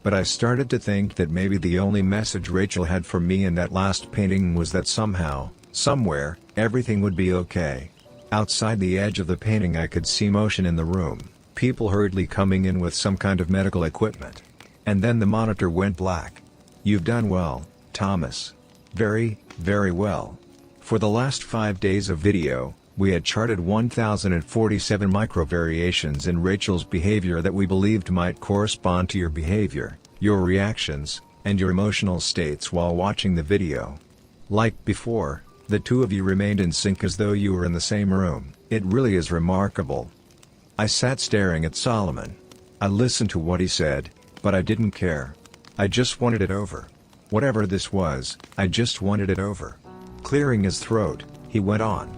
But I started to think that maybe the only message Rachel had for me in that last painting was that somehow, somewhere, everything would be okay. Outside the edge of the painting I could see motion in the room, people hurriedly coming in with some kind of medical equipment. And then the monitor went black. "You've done well, Thomas. Very, very well." For the last 5 days of video, we had charted 1047 micro-variations in Rachel's behavior that we believed might correspond to your behavior, your reactions, and your emotional states while watching the video. Like before, the two of you remained in sync as though you were in the same room. It really is remarkable. I sat staring at Solomon. I listened to what he said, but I didn't care. I just wanted it over. Whatever this was, I just wanted it over. Clearing his throat, he went on.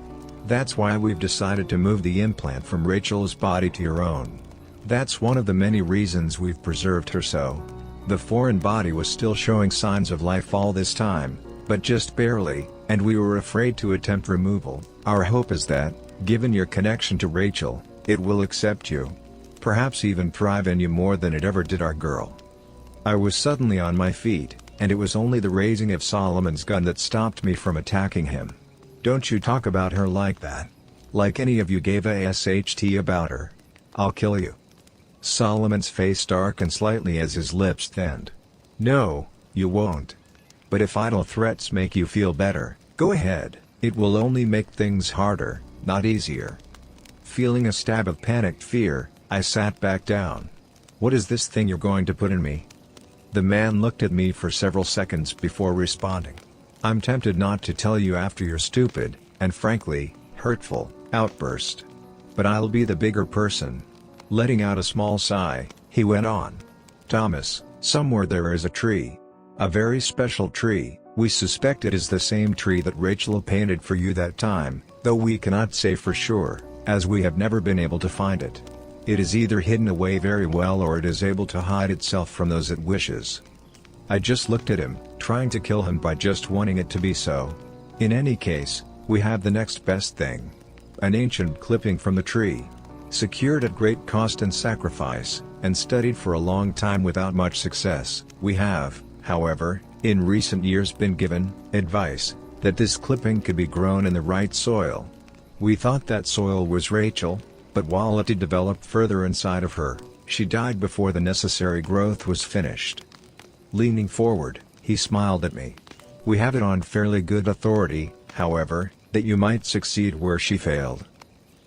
"That's why we've decided to move the implant from Rachel's body to your own. That's one of the many reasons we've preserved her so. The foreign body was still showing signs of life all this time, but just barely, and we were afraid to attempt removal. Our hope is that, given your connection to Rachel, it will accept you. Perhaps even thrive in you more than it ever did our girl." I was suddenly on my feet, and it was only the raising of Solomon's gun that stopped me from attacking him. "Don't you talk about her like that. Like any of you gave a SHT about her. I'll kill you." Solomon's face darkened slightly as his lips thinned. "No, you won't. But if idle threats make you feel better, go ahead. It will only make things harder, not easier." Feeling a stab of panicked fear, I sat back down. "What is this thing you're going to put in me?" The man looked at me for several seconds before responding. "I'm tempted not to tell you after your stupid, and frankly, hurtful, outburst. But I'll be the bigger person." Letting out a small sigh, he went on. "Thomas, somewhere there is a tree. A very special tree. We suspect it is the same tree that Rachel painted for you that time, though we cannot say for sure, as we have never been able to find it. It is either hidden away very well or it is able to hide itself from those it wishes." I just looked at him, trying to kill him by just wanting it to be so. "In any case, we have the next best thing. An ancient clipping from the tree. Secured at great cost and sacrifice, and studied for a long time without much success. We have, however, in recent years been given advice that this clipping could be grown in the right soil. We thought that soil was Rachel, but while it had developed further inside of her, she died before the necessary growth was finished." Leaning forward, he smiled at me. "We have it on fairly good authority, however, that you might succeed where she failed.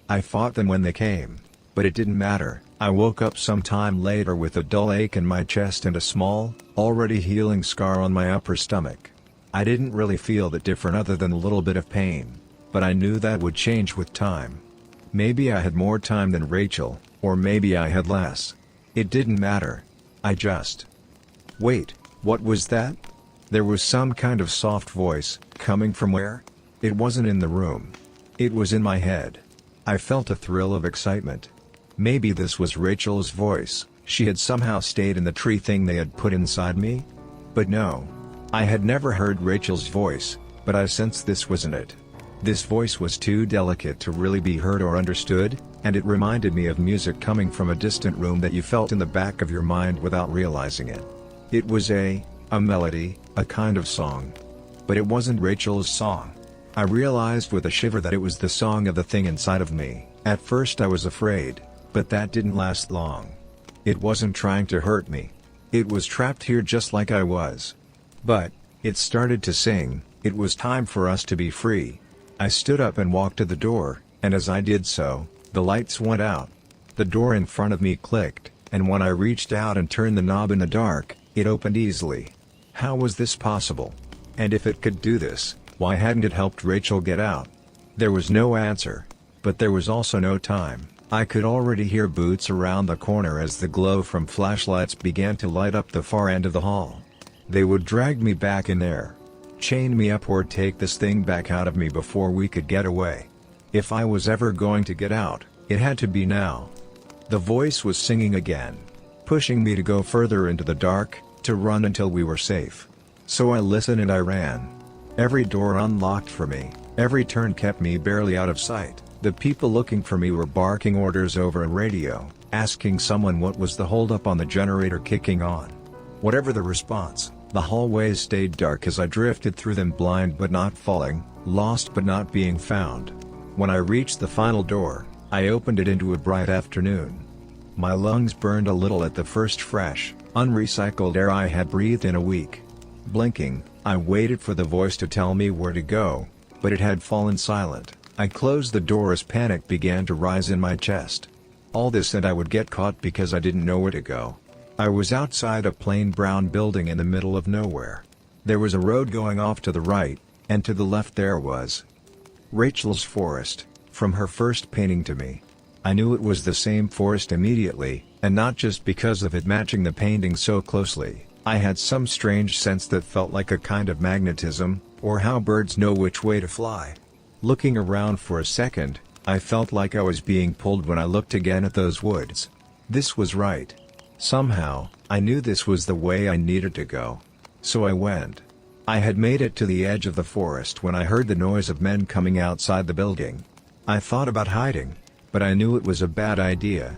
I fought them when they came, but it didn't matter. I woke up some time later with a dull ache in my chest and a small, already healing scar on my upper stomach. I didn't really feel that different other than a little bit of pain, but I knew that would change with time. Maybe I had more time than Rachel, or maybe I had less. It didn't matter. I just..." "Wait, what was that?" There was some kind of soft voice, coming from where? It wasn't in the room. It was in my head. I felt a thrill of excitement. Maybe this was Rachel's voice. She had somehow stayed in the tree thing they had put inside me? But no. I had never heard Rachel's voice, but I sensed this wasn't it. This voice was too delicate to really be heard or understood, and it reminded me of music coming from a distant room that you felt in the back of your mind without realizing it. It was a melody, a kind of song. But it wasn't Rachel's song. I realized with a shiver that it was the song of the thing inside of me. At first I was afraid, but that didn't last long. It wasn't trying to hurt me. It was trapped here just like I was. But it started to sing. It was time for us to be free. I stood up and walked to the door, and as I did so, the lights went out. The door in front of me clicked, and when I reached out and turned the knob in the dark, it opened easily. How was this possible? And if it could do this, why hadn't it helped Rachel get out? There was no answer. But there was also no time. I could already hear boots around the corner as the glow from flashlights began to light up the far end of the hall. They would drag me back in there. Chain me up or take this thing back out of me before we could get away. If I was ever going to get out, it had to be now. The voice was singing again, pushing me to go further into the dark, to run until we were safe. So I listened and I ran. Every door unlocked for me, every turn kept me barely out of sight. The people looking for me were barking orders over a radio, asking someone what was the holdup on the generator kicking on. Whatever the response, the hallways stayed dark as I drifted through them, blind but not falling, lost but not being found. When I reached the final door, I opened it into a bright afternoon. My lungs burned a little at the first fresh, unrecycled air I had breathed in a week. Blinking, I waited for the voice to tell me where to go, but it had fallen silent. I closed the door as panic began to rise in my chest. All this said I would get caught because I didn't know where to go. I was outside a plain brown building in the middle of nowhere. There was a road going off to the right, and to the left there was Rachel's forest, from her first painting to me. I knew it was the same forest immediately, and not just because of it matching the painting so closely. I had some strange sense that felt like a kind of magnetism, or how birds know which way to fly. Looking around for a second, I felt like I was being pulled when I looked again at those woods. This was right. Somehow, I knew this was the way I needed to go. So I went. I had made it to the edge of the forest when I heard the noise of men coming outside the building. I thought about hiding, but I knew it was a bad idea.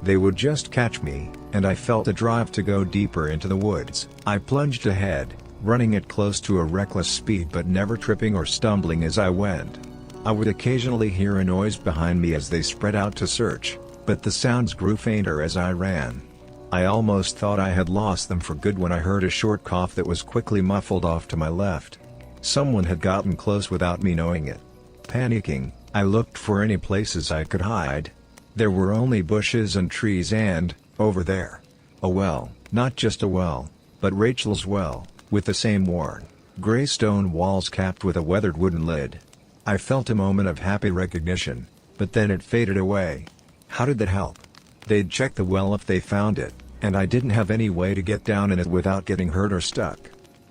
They would just catch me, and I felt a drive to go deeper into the woods. I plunged ahead, running at close to a reckless speed but never tripping or stumbling as I went. I would occasionally hear a noise behind me as they spread out to search, but the sounds grew fainter as I ran. I almost thought I had lost them for good when I heard a short cough that was quickly muffled off to my left. Someone had gotten close without me knowing it. Panicking, I looked for any places I could hide. There were only bushes and trees and, over there, a well, not just a well, but Rachel's well, with the same worn, gray stone walls capped with a weathered wooden lid. I felt a moment of happy recognition, but then it faded away. How did that help? They'd check the well if they found it, and I didn't have any way to get down in it without getting hurt or stuck.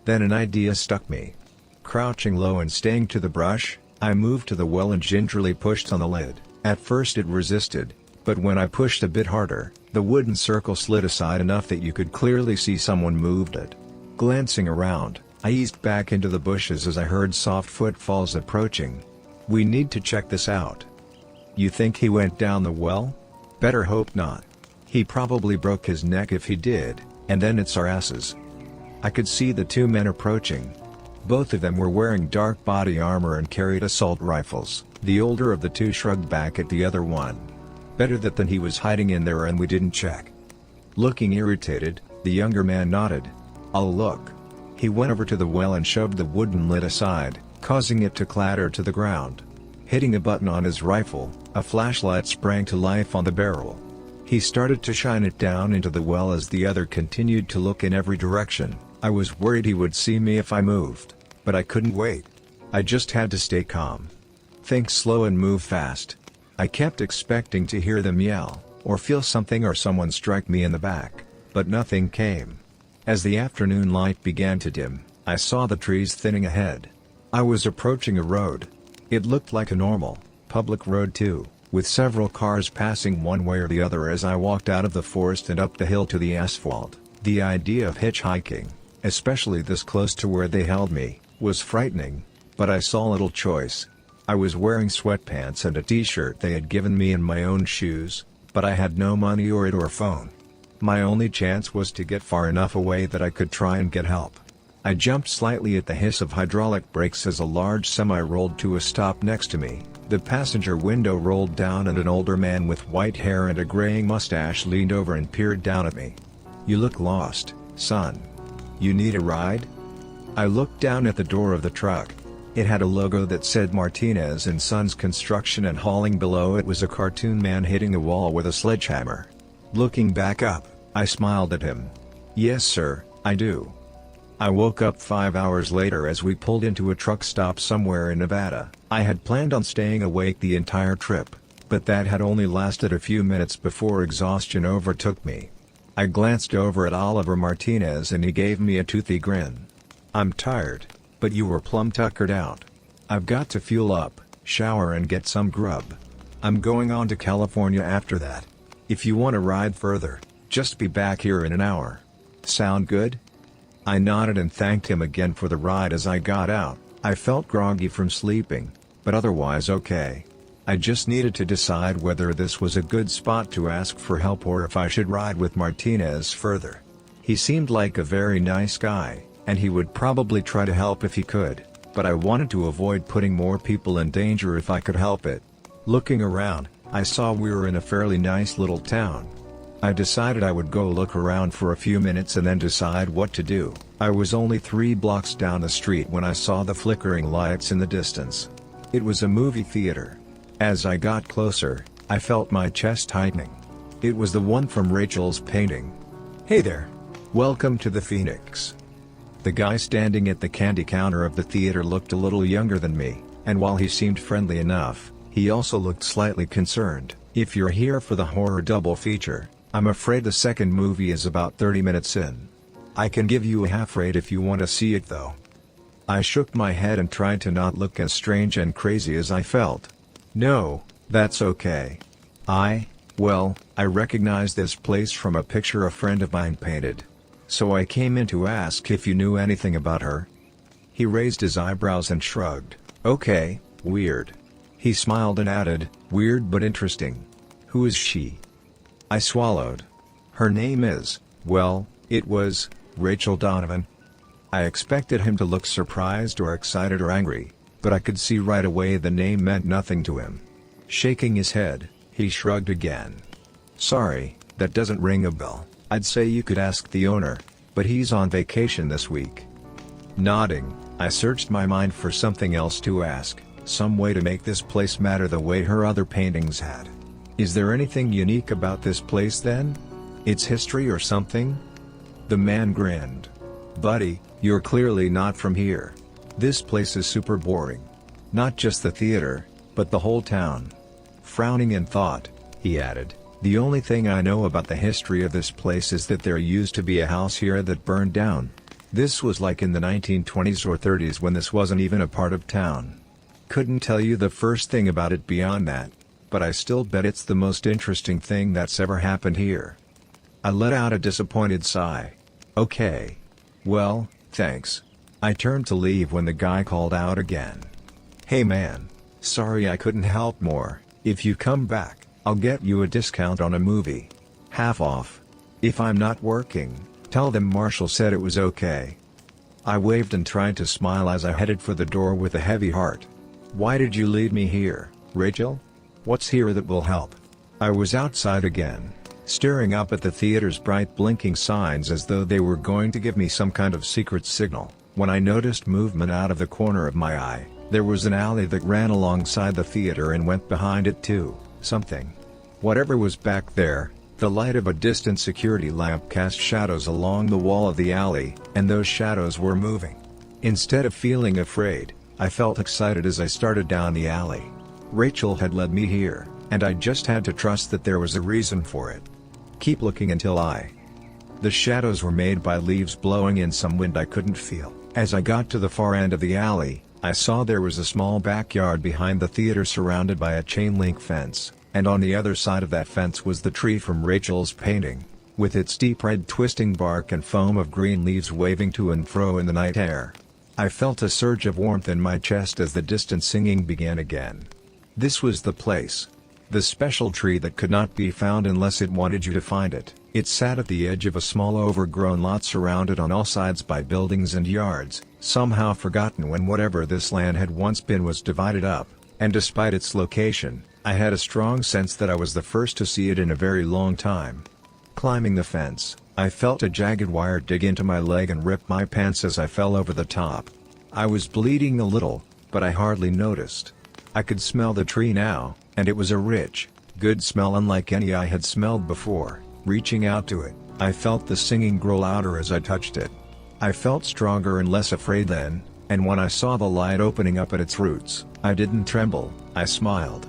Then an idea struck me. Crouching low and staying to the brush, I moved to the well and gingerly pushed on the lid. At first it resisted, but when I pushed a bit harder, the wooden circle slid aside enough that you could clearly see someone moved it. Glancing around, I eased back into the bushes as I heard soft footfalls approaching. We need to check this out. You think he went down the well? Better hope not. He probably broke his neck if he did, and then it's our asses. I could see the two men approaching. Both of them were wearing dark body armor and carried assault rifles. The older of the two shrugged back at the other one. Better that than he was hiding in there and we didn't check. Looking irritated, the younger man nodded. I'll look. He went over to the well and shoved the wooden lid aside, causing it to clatter to the ground. Hitting a button on his rifle, a flashlight sprang to life on the barrel. He started to shine it down into the well as the other continued to look in every direction. I was worried he would see me if I moved, but I couldn't wait. I just had to stay calm. Think slow and move fast. I kept expecting to hear them yell, or feel something or someone strike me in the back, but nothing came. As the afternoon light began to dim, I saw the trees thinning ahead. I was approaching a road. It looked like a normal, public road too, with several cars passing one way or the other as I walked out of the forest and up the hill to the asphalt. The idea of hitchhiking, especially this close to where they held me, was frightening, but I saw little choice. I was wearing sweatpants and a t-shirt they had given me and my own shoes, but I had no money or phone. My only chance was to get far enough away that I could try and get help. I jumped slightly at the hiss of hydraulic brakes as a large semi rolled to a stop next to me. The passenger window rolled down and an older man with white hair and a graying mustache leaned over and peered down at me. You look lost, son. You need a ride? I looked down at the door of the truck. It had a logo that said Martinez and Sons Construction, and hauling below it was a cartoon man hitting a wall with a sledgehammer. Looking back up, I smiled at him. Yes sir, I do. I woke up 5 hours later as we pulled into a truck stop somewhere in Nevada. I had planned on staying awake the entire trip, but that had only lasted a few minutes before exhaustion overtook me. I glanced over at Oliver Martinez and he gave me a toothy grin. I'm tired, but you were plumb tuckered out. I've got to fuel up, shower and get some grub. I'm going on to California after that. If you want to ride further, just be back here in an hour. Sound good? I nodded and thanked him again for the ride as I got out. I felt groggy from sleeping, but otherwise okay. I just needed to decide whether this was a good spot to ask for help or if I should ride with Martinez further. He seemed like a very nice guy, and he would probably try to help if he could, but I wanted to avoid putting more people in danger if I could help it. Looking around, I saw we were in a fairly nice little town. I decided I would go look around for a few minutes and then decide what to do. I was only 3 blocks down the street when I saw the flickering lights in the distance. It was a movie theater. As I got closer, I felt my chest tightening. It was the one from Rachel's painting. "Hey there. Welcome to the Phoenix." The guy standing at the candy counter of the theater looked a little younger than me, and while he seemed friendly enough, he also looked slightly concerned. "If you're here for the horror double feature, I'm afraid the second movie is about 30 minutes in. I can give you a half rate if you want to see it though." I shook my head and tried to not look as strange and crazy as I felt. "No, that's okay. I recognized this place from a picture a friend of mine painted. So I came in to ask if you knew anything about her." He raised his eyebrows and shrugged. "Okay, weird." He smiled and added, "Weird but interesting. Who is she?" I swallowed. "Her name is, it was, Rachel Donovan." I expected him to look surprised or excited or angry, but I could see right away the name meant nothing to him. Shaking his head, he shrugged again. "Sorry, that doesn't ring a bell. I'd say you could ask the owner, but he's on vacation this week." Nodding, I searched my mind for something else to ask, some way to make this place matter the way her other paintings had. "Is there anything unique about this place then? Its history or something?" The man grinned. "Buddy, you're clearly not from here. This place is super boring. Not just the theater, but the whole town." Frowning in thought, he added, "The only thing I know about the history of this place is that there used to be a house here that burned down. This was like in the 1920s or 30s when this wasn't even a part of town. Couldn't tell you the first thing about it beyond that, but I still bet it's the most interesting thing that's ever happened here." I let out a disappointed sigh. "Okay. Well, thanks." I turned to leave when the guy called out again. "Hey man, sorry I couldn't help more. If you come back, I'll get you a discount on a movie. Half off. If I'm not working, tell them Marshall said it was okay." I waved and tried to smile as I headed for the door with a heavy heart. "Why did you lead me here, Rachel? What's here that will help?" I was outside again, staring up at the theater's bright blinking signs as though they were going to give me some kind of secret signal, when I noticed movement out of the corner of my eye. There was an alley that ran alongside the theater and went behind it too. Whatever was back there, the light of a distant security lamp cast shadows along the wall of the alley, and those shadows were moving. Instead of feeling afraid, I felt excited as I started down the alley. Rachel had led me here, and I just had to trust that there was a reason for it. Keep looking until The shadows were made by leaves blowing in some wind I couldn't feel. As I got to the far end of the alley, I saw there was a small backyard behind the theater surrounded by a chain-link fence, and on the other side of that fence was the tree from Rachel's painting, with its deep red twisting bark and foam of green leaves waving to and fro in the night air. I felt a surge of warmth in my chest as the distant singing began again. This was the place. The special tree that could not be found unless it wanted you to find it. It sat at the edge of a small overgrown lot surrounded on all sides by buildings and yards, somehow forgotten when whatever this land had once been was divided up, and despite its location, I had a strong sense that I was the first to see it in a very long time. Climbing the fence, I felt a jagged wire dig into my leg and rip my pants as I fell over the top. I was bleeding a little, but I hardly noticed. I could smell the tree now, and it was a rich, good smell unlike any I had smelled before. Reaching out to it, I felt the singing grow louder as I touched it. I felt stronger and less afraid then, and when I saw the light opening up at its roots, I didn't tremble, I smiled.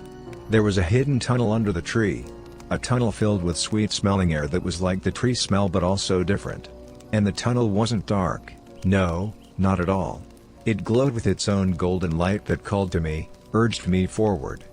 There was a hidden tunnel under the tree. A tunnel filled with sweet-smelling air that was like the tree smell but also different. And the tunnel wasn't dark, no, not at all. It glowed with its own golden light that called to me, urged me forward.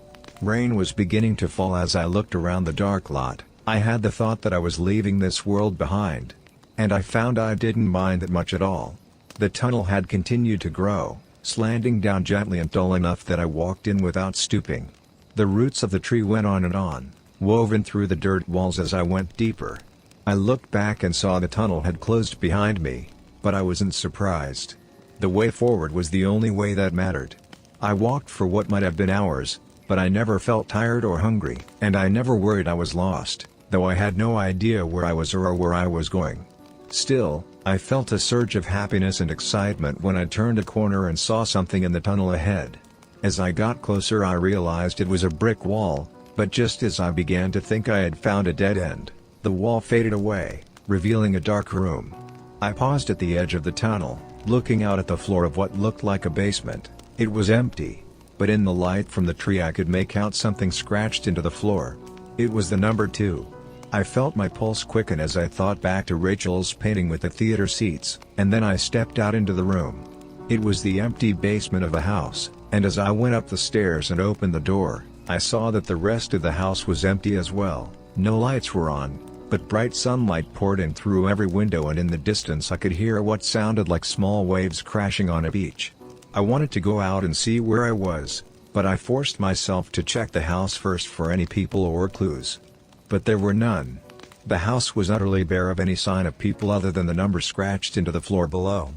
Rain was beginning to fall as I looked around the dark lot. I had the thought that I was leaving this world behind. And I found I didn't mind that much at all. The tunnel had continued to grow, slanting down gently and dull enough that I walked in without stooping. The roots of the tree went on and on, woven through the dirt walls as I went deeper. I looked back and saw the tunnel had closed behind me, but I wasn't surprised. The way forward was the only way that mattered. I walked for what might have been hours, but I never felt tired or hungry, and I never worried I was lost, though I had no idea where I was or where I was going. Still, I felt a surge of happiness and excitement when I turned a corner and saw something in the tunnel ahead. As I got closer I realized it was a brick wall, but just as I began to think I had found a dead end, the wall faded away, revealing a dark room. I paused at the edge of the tunnel, looking out at the floor of what looked like a basement. It was empty, but in the light from the tree I could make out something scratched into the floor. It was the number 2. I felt my pulse quicken as I thought back to Rachel's painting with the theater seats, and then I stepped out into the room. It was the empty basement of the house, and as I went up the stairs and opened the door, I saw that the rest of the house was empty as well. No lights were on, but bright sunlight poured in through every window, and in the distance I could hear what sounded like small waves crashing on a beach. I wanted to go out and see where I was, but I forced myself to check the house first for any people or clues. But there were none. The house was utterly bare of any sign of people other than the number scratched into the floor below.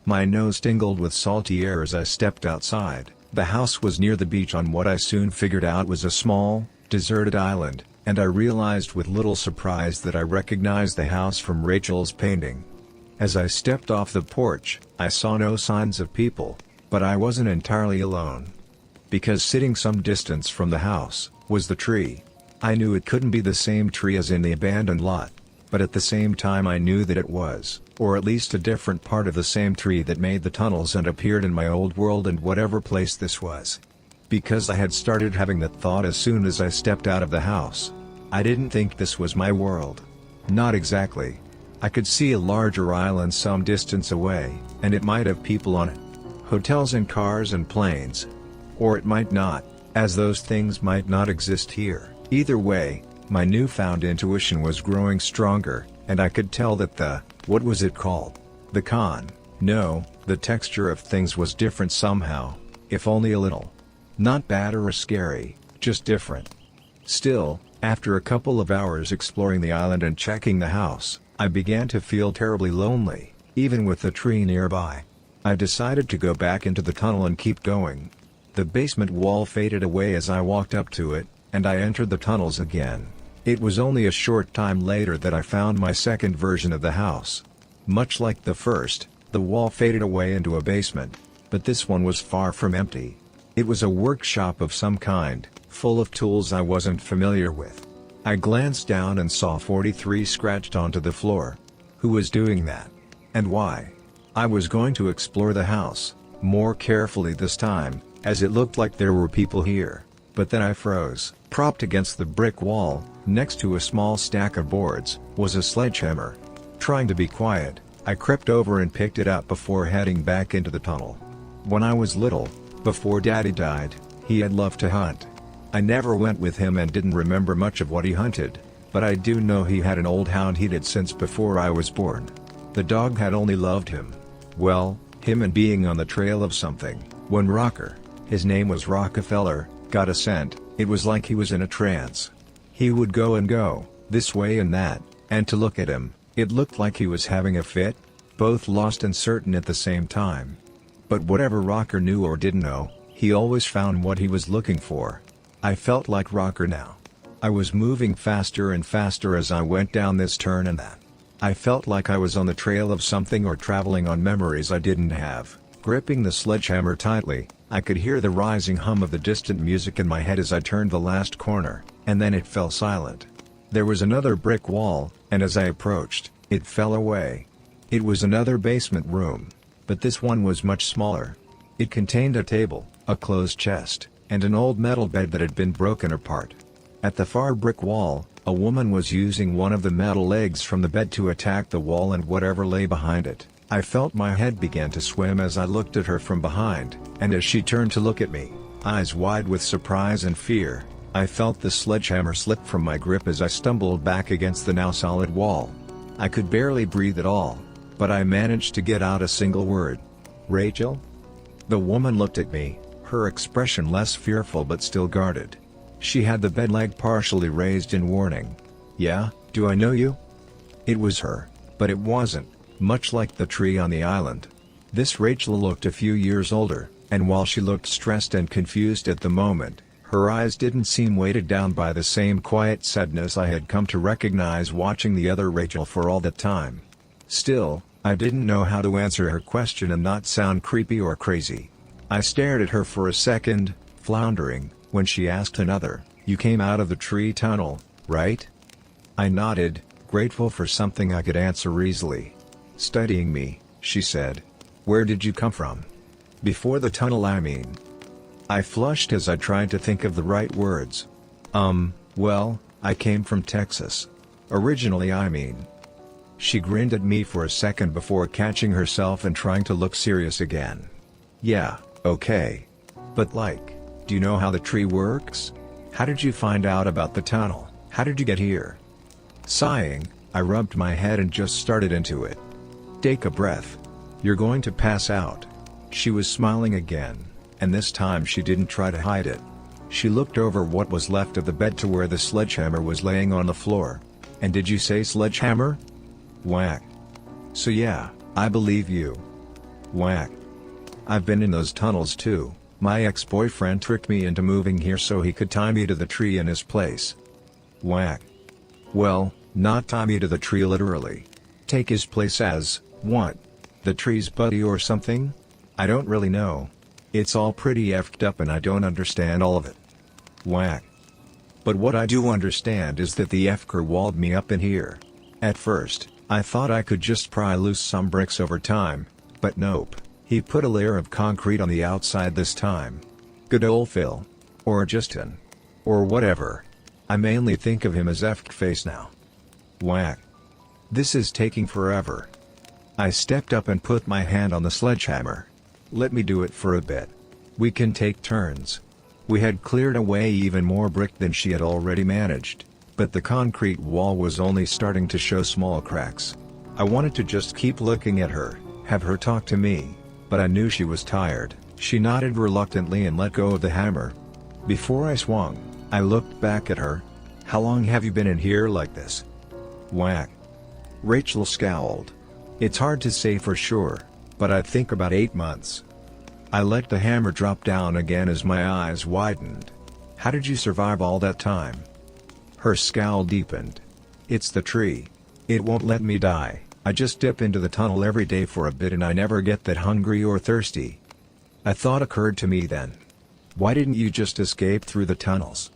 My nose tingled with salty air as I stepped outside. The house was near the beach on what I soon figured out was a small, deserted island, and I realized with little surprise that I recognized the house from Rachel's painting. As I stepped off the porch, I saw no signs of people, but I wasn't entirely alone. Because sitting some distance from the house, was the tree. I knew it couldn't be the same tree as in the abandoned lot, but at the same time I knew that it was, or at least a different part of the same tree that made the tunnels and appeared in my old world and whatever place this was. Because I had started having that thought as soon as I stepped out of the house. I didn't think this was my world. Not exactly. I could see a larger island some distance away, and it might have people on it. Hotels and cars and planes. Or it might not, as those things might not exist here. Either way, my newfound intuition was growing stronger, and I could tell that what was it called? The texture of things was different somehow, if only a little. Not bad or scary, just different. Still, after a couple of hours exploring the island and checking the house, I began to feel terribly lonely, even with the tree nearby. I decided to go back into the tunnel and keep going. The basement wall faded away as I walked up to it, and I entered the tunnels again. It was only a short time later that I found my second version of the house. Much like the first, the wall faded away into a basement, but this one was far from empty. It was a workshop of some kind, full of tools I wasn't familiar with. I glanced down and saw 43 scratched onto the floor. Who was doing that? And why? I was going to explore the house, more carefully this time, as it looked like there were people here. But then I froze. Propped against the brick wall, next to a small stack of boards, was a sledgehammer. Trying to be quiet, I crept over and picked it up before heading back into the tunnel. When I was little, before Daddy died, he had loved to hunt. I never went with him and didn't remember much of what he hunted, but I do know he had an old hound he'd had since before I was born. The dog had only loved him. Well, him and being on the trail of something. When Rocker, his name was Rockefeller, got a scent, it was like he was in a trance. He would go and go, this way and that, and to look at him, it looked like he was having a fit, both lost and certain at the same time. But whatever Rocker knew or didn't know, he always found what he was looking for. I felt like Rocker now. I was moving faster and faster as I went down this turn and that. I felt like I was on the trail of something or traveling on memories I didn't have. Gripping the sledgehammer tightly, I could hear the rising hum of the distant music in my head as I turned the last corner, and then it fell silent. There was another brick wall, and as I approached, it fell away. It was another basement room, but this one was much smaller. It contained a table, a closed chest, and an old metal bed that had been broken apart. At the far brick wall, a woman was using one of the metal legs from the bed to attack the wall and whatever lay behind it. I felt my head began to swim as I looked at her from behind, and as she turned to look at me, eyes wide with surprise and fear, I felt the sledgehammer slip from my grip as I stumbled back against the now solid wall. I could barely breathe at all, but I managed to get out a single word. "Rachel?" The woman looked at me, her expression less fearful but still guarded. She had the bed leg partially raised in warning. "Yeah, do I know you?" It was her, but it wasn't, much like the tree on the island. This Rachel looked a few years older, and while she looked stressed and confused at the moment, her eyes didn't seem weighted down by the same quiet sadness I had come to recognize watching the other Rachel for all that time. Still, I didn't know how to answer her question and not sound creepy or crazy. I stared at her for a second, floundering, when she asked another, "You came out of the tree tunnel, right?" I nodded, grateful for something I could answer easily. "Studying me," she said. "Where did you come from?" "Before the tunnel, I mean." I flushed as I tried to think of the right words. Well, I came from Texas. Originally, I mean." She grinned at me for a second before catching herself and trying to look serious again. "Yeah, okay. But do you know how the tree works? How did you find out about the tunnel? How did you get here?" Sighing, I rubbed my head and just started into it. "Take a breath. You're going to pass out." She was smiling again, and this time she didn't try to hide it. She looked over what was left of the bed to where the sledgehammer was laying on the floor. "And did you say sledgehammer?" Whack. "So yeah, I believe you." Whack. "I've been in those tunnels too. My ex-boyfriend tricked me into moving here so he could tie me to the tree in his place." Whack. "Well, not tie me to the tree literally. Take his place as, what? The tree's buddy or something? I don't really know. It's all pretty effed up and I don't understand all of it." Whack. "But what I do understand is that the F-ker walled me up in here. At first, I thought I could just pry loose some bricks over time, but nope, he put a layer of concrete on the outside this time. Good old Phil. Or Justin. Or whatever. I mainly think of him as F-face now." Whack. "This is taking forever." I stepped up and put my hand on the sledgehammer. "Let me do it for a bit. We can take turns." We had cleared away even more brick than she had already managed, but the concrete wall was only starting to show small cracks. I wanted to just keep looking at her, have her talk to me, but I knew she was tired. She nodded reluctantly and let go of the hammer. Before I swung, I looked back at her. "How long have you been in here like this?" Whack. Rachel scowled. "It's hard to say for sure, but I think about 8 months." I let the hammer drop down again as my eyes widened. "How did you survive all that time?" Her scowl deepened. "It's the tree. It won't let me die. I just dip into the tunnel every day for a bit and I never get that hungry or thirsty." A thought occurred to me then. Why didn't you just escape through the tunnels?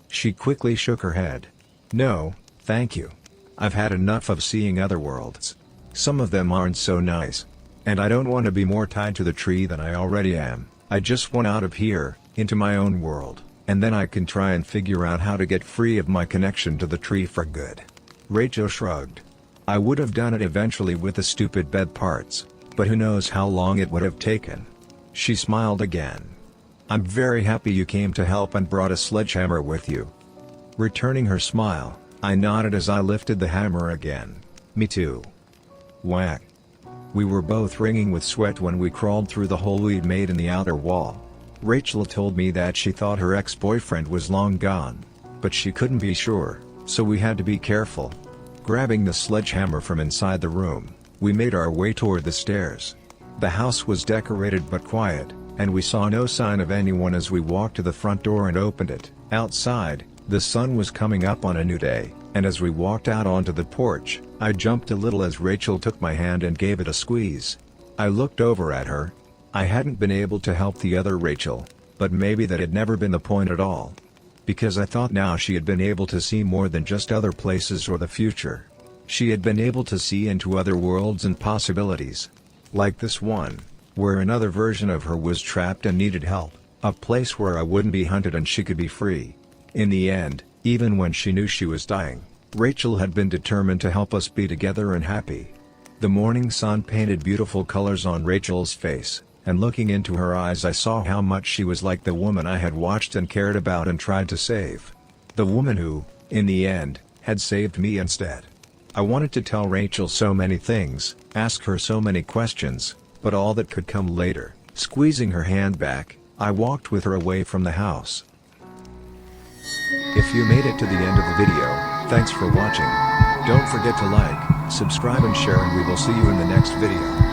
She quickly shook her head. "No, thank you. I've had enough of seeing other worlds. Some of them aren't so nice. And I don't want to be more tied to the tree than I already am. I just want out of here, into my own world, and then I can try and figure out how to get free of my connection to the tree for good." Rachel shrugged. "I would have done it eventually with the stupid bed parts, but who knows how long it would have taken." She smiled again. "I'm very happy you came to help and brought a sledgehammer with you." Returning her smile, I nodded as I lifted the hammer again. "Me too." Whack. We were both wringing with sweat when we crawled through the hole we'd made in the outer wall. Rachel told me that she thought her ex-boyfriend was long gone, but she couldn't be sure, so we had to be careful. Grabbing the sledgehammer from inside the room, we made our way toward the stairs. The house was decorated but quiet, and we saw no sign of anyone as we walked to the front door and opened it. Outside, the sun was coming up on a new day, and as we walked out onto the porch, I jumped a little as Rachel took my hand and gave it a squeeze. I looked over at her. I hadn't been able to help the other Rachel, but maybe that had never been the point at all. Because I thought now she had been able to see more than just other places or the future. She had been able to see into other worlds and possibilities. Like this one, where another version of her was trapped and needed help, a place where I wouldn't be hunted and she could be free. In the end, even when she knew she was dying, Rachel had been determined to help us be together and happy. The morning sun painted beautiful colors on Rachel's face, and looking into her eyes I saw how much she was like the woman I had watched and cared about and tried to save. The woman who, in the end, had saved me instead. I wanted to tell Rachel so many things, ask her so many questions, but all that could come later. Squeezing her hand back, I walked with her away from the house. If you made it to the end of the video, thanks for watching. Don't forget to like, subscribe and share, and we will see you in the next video.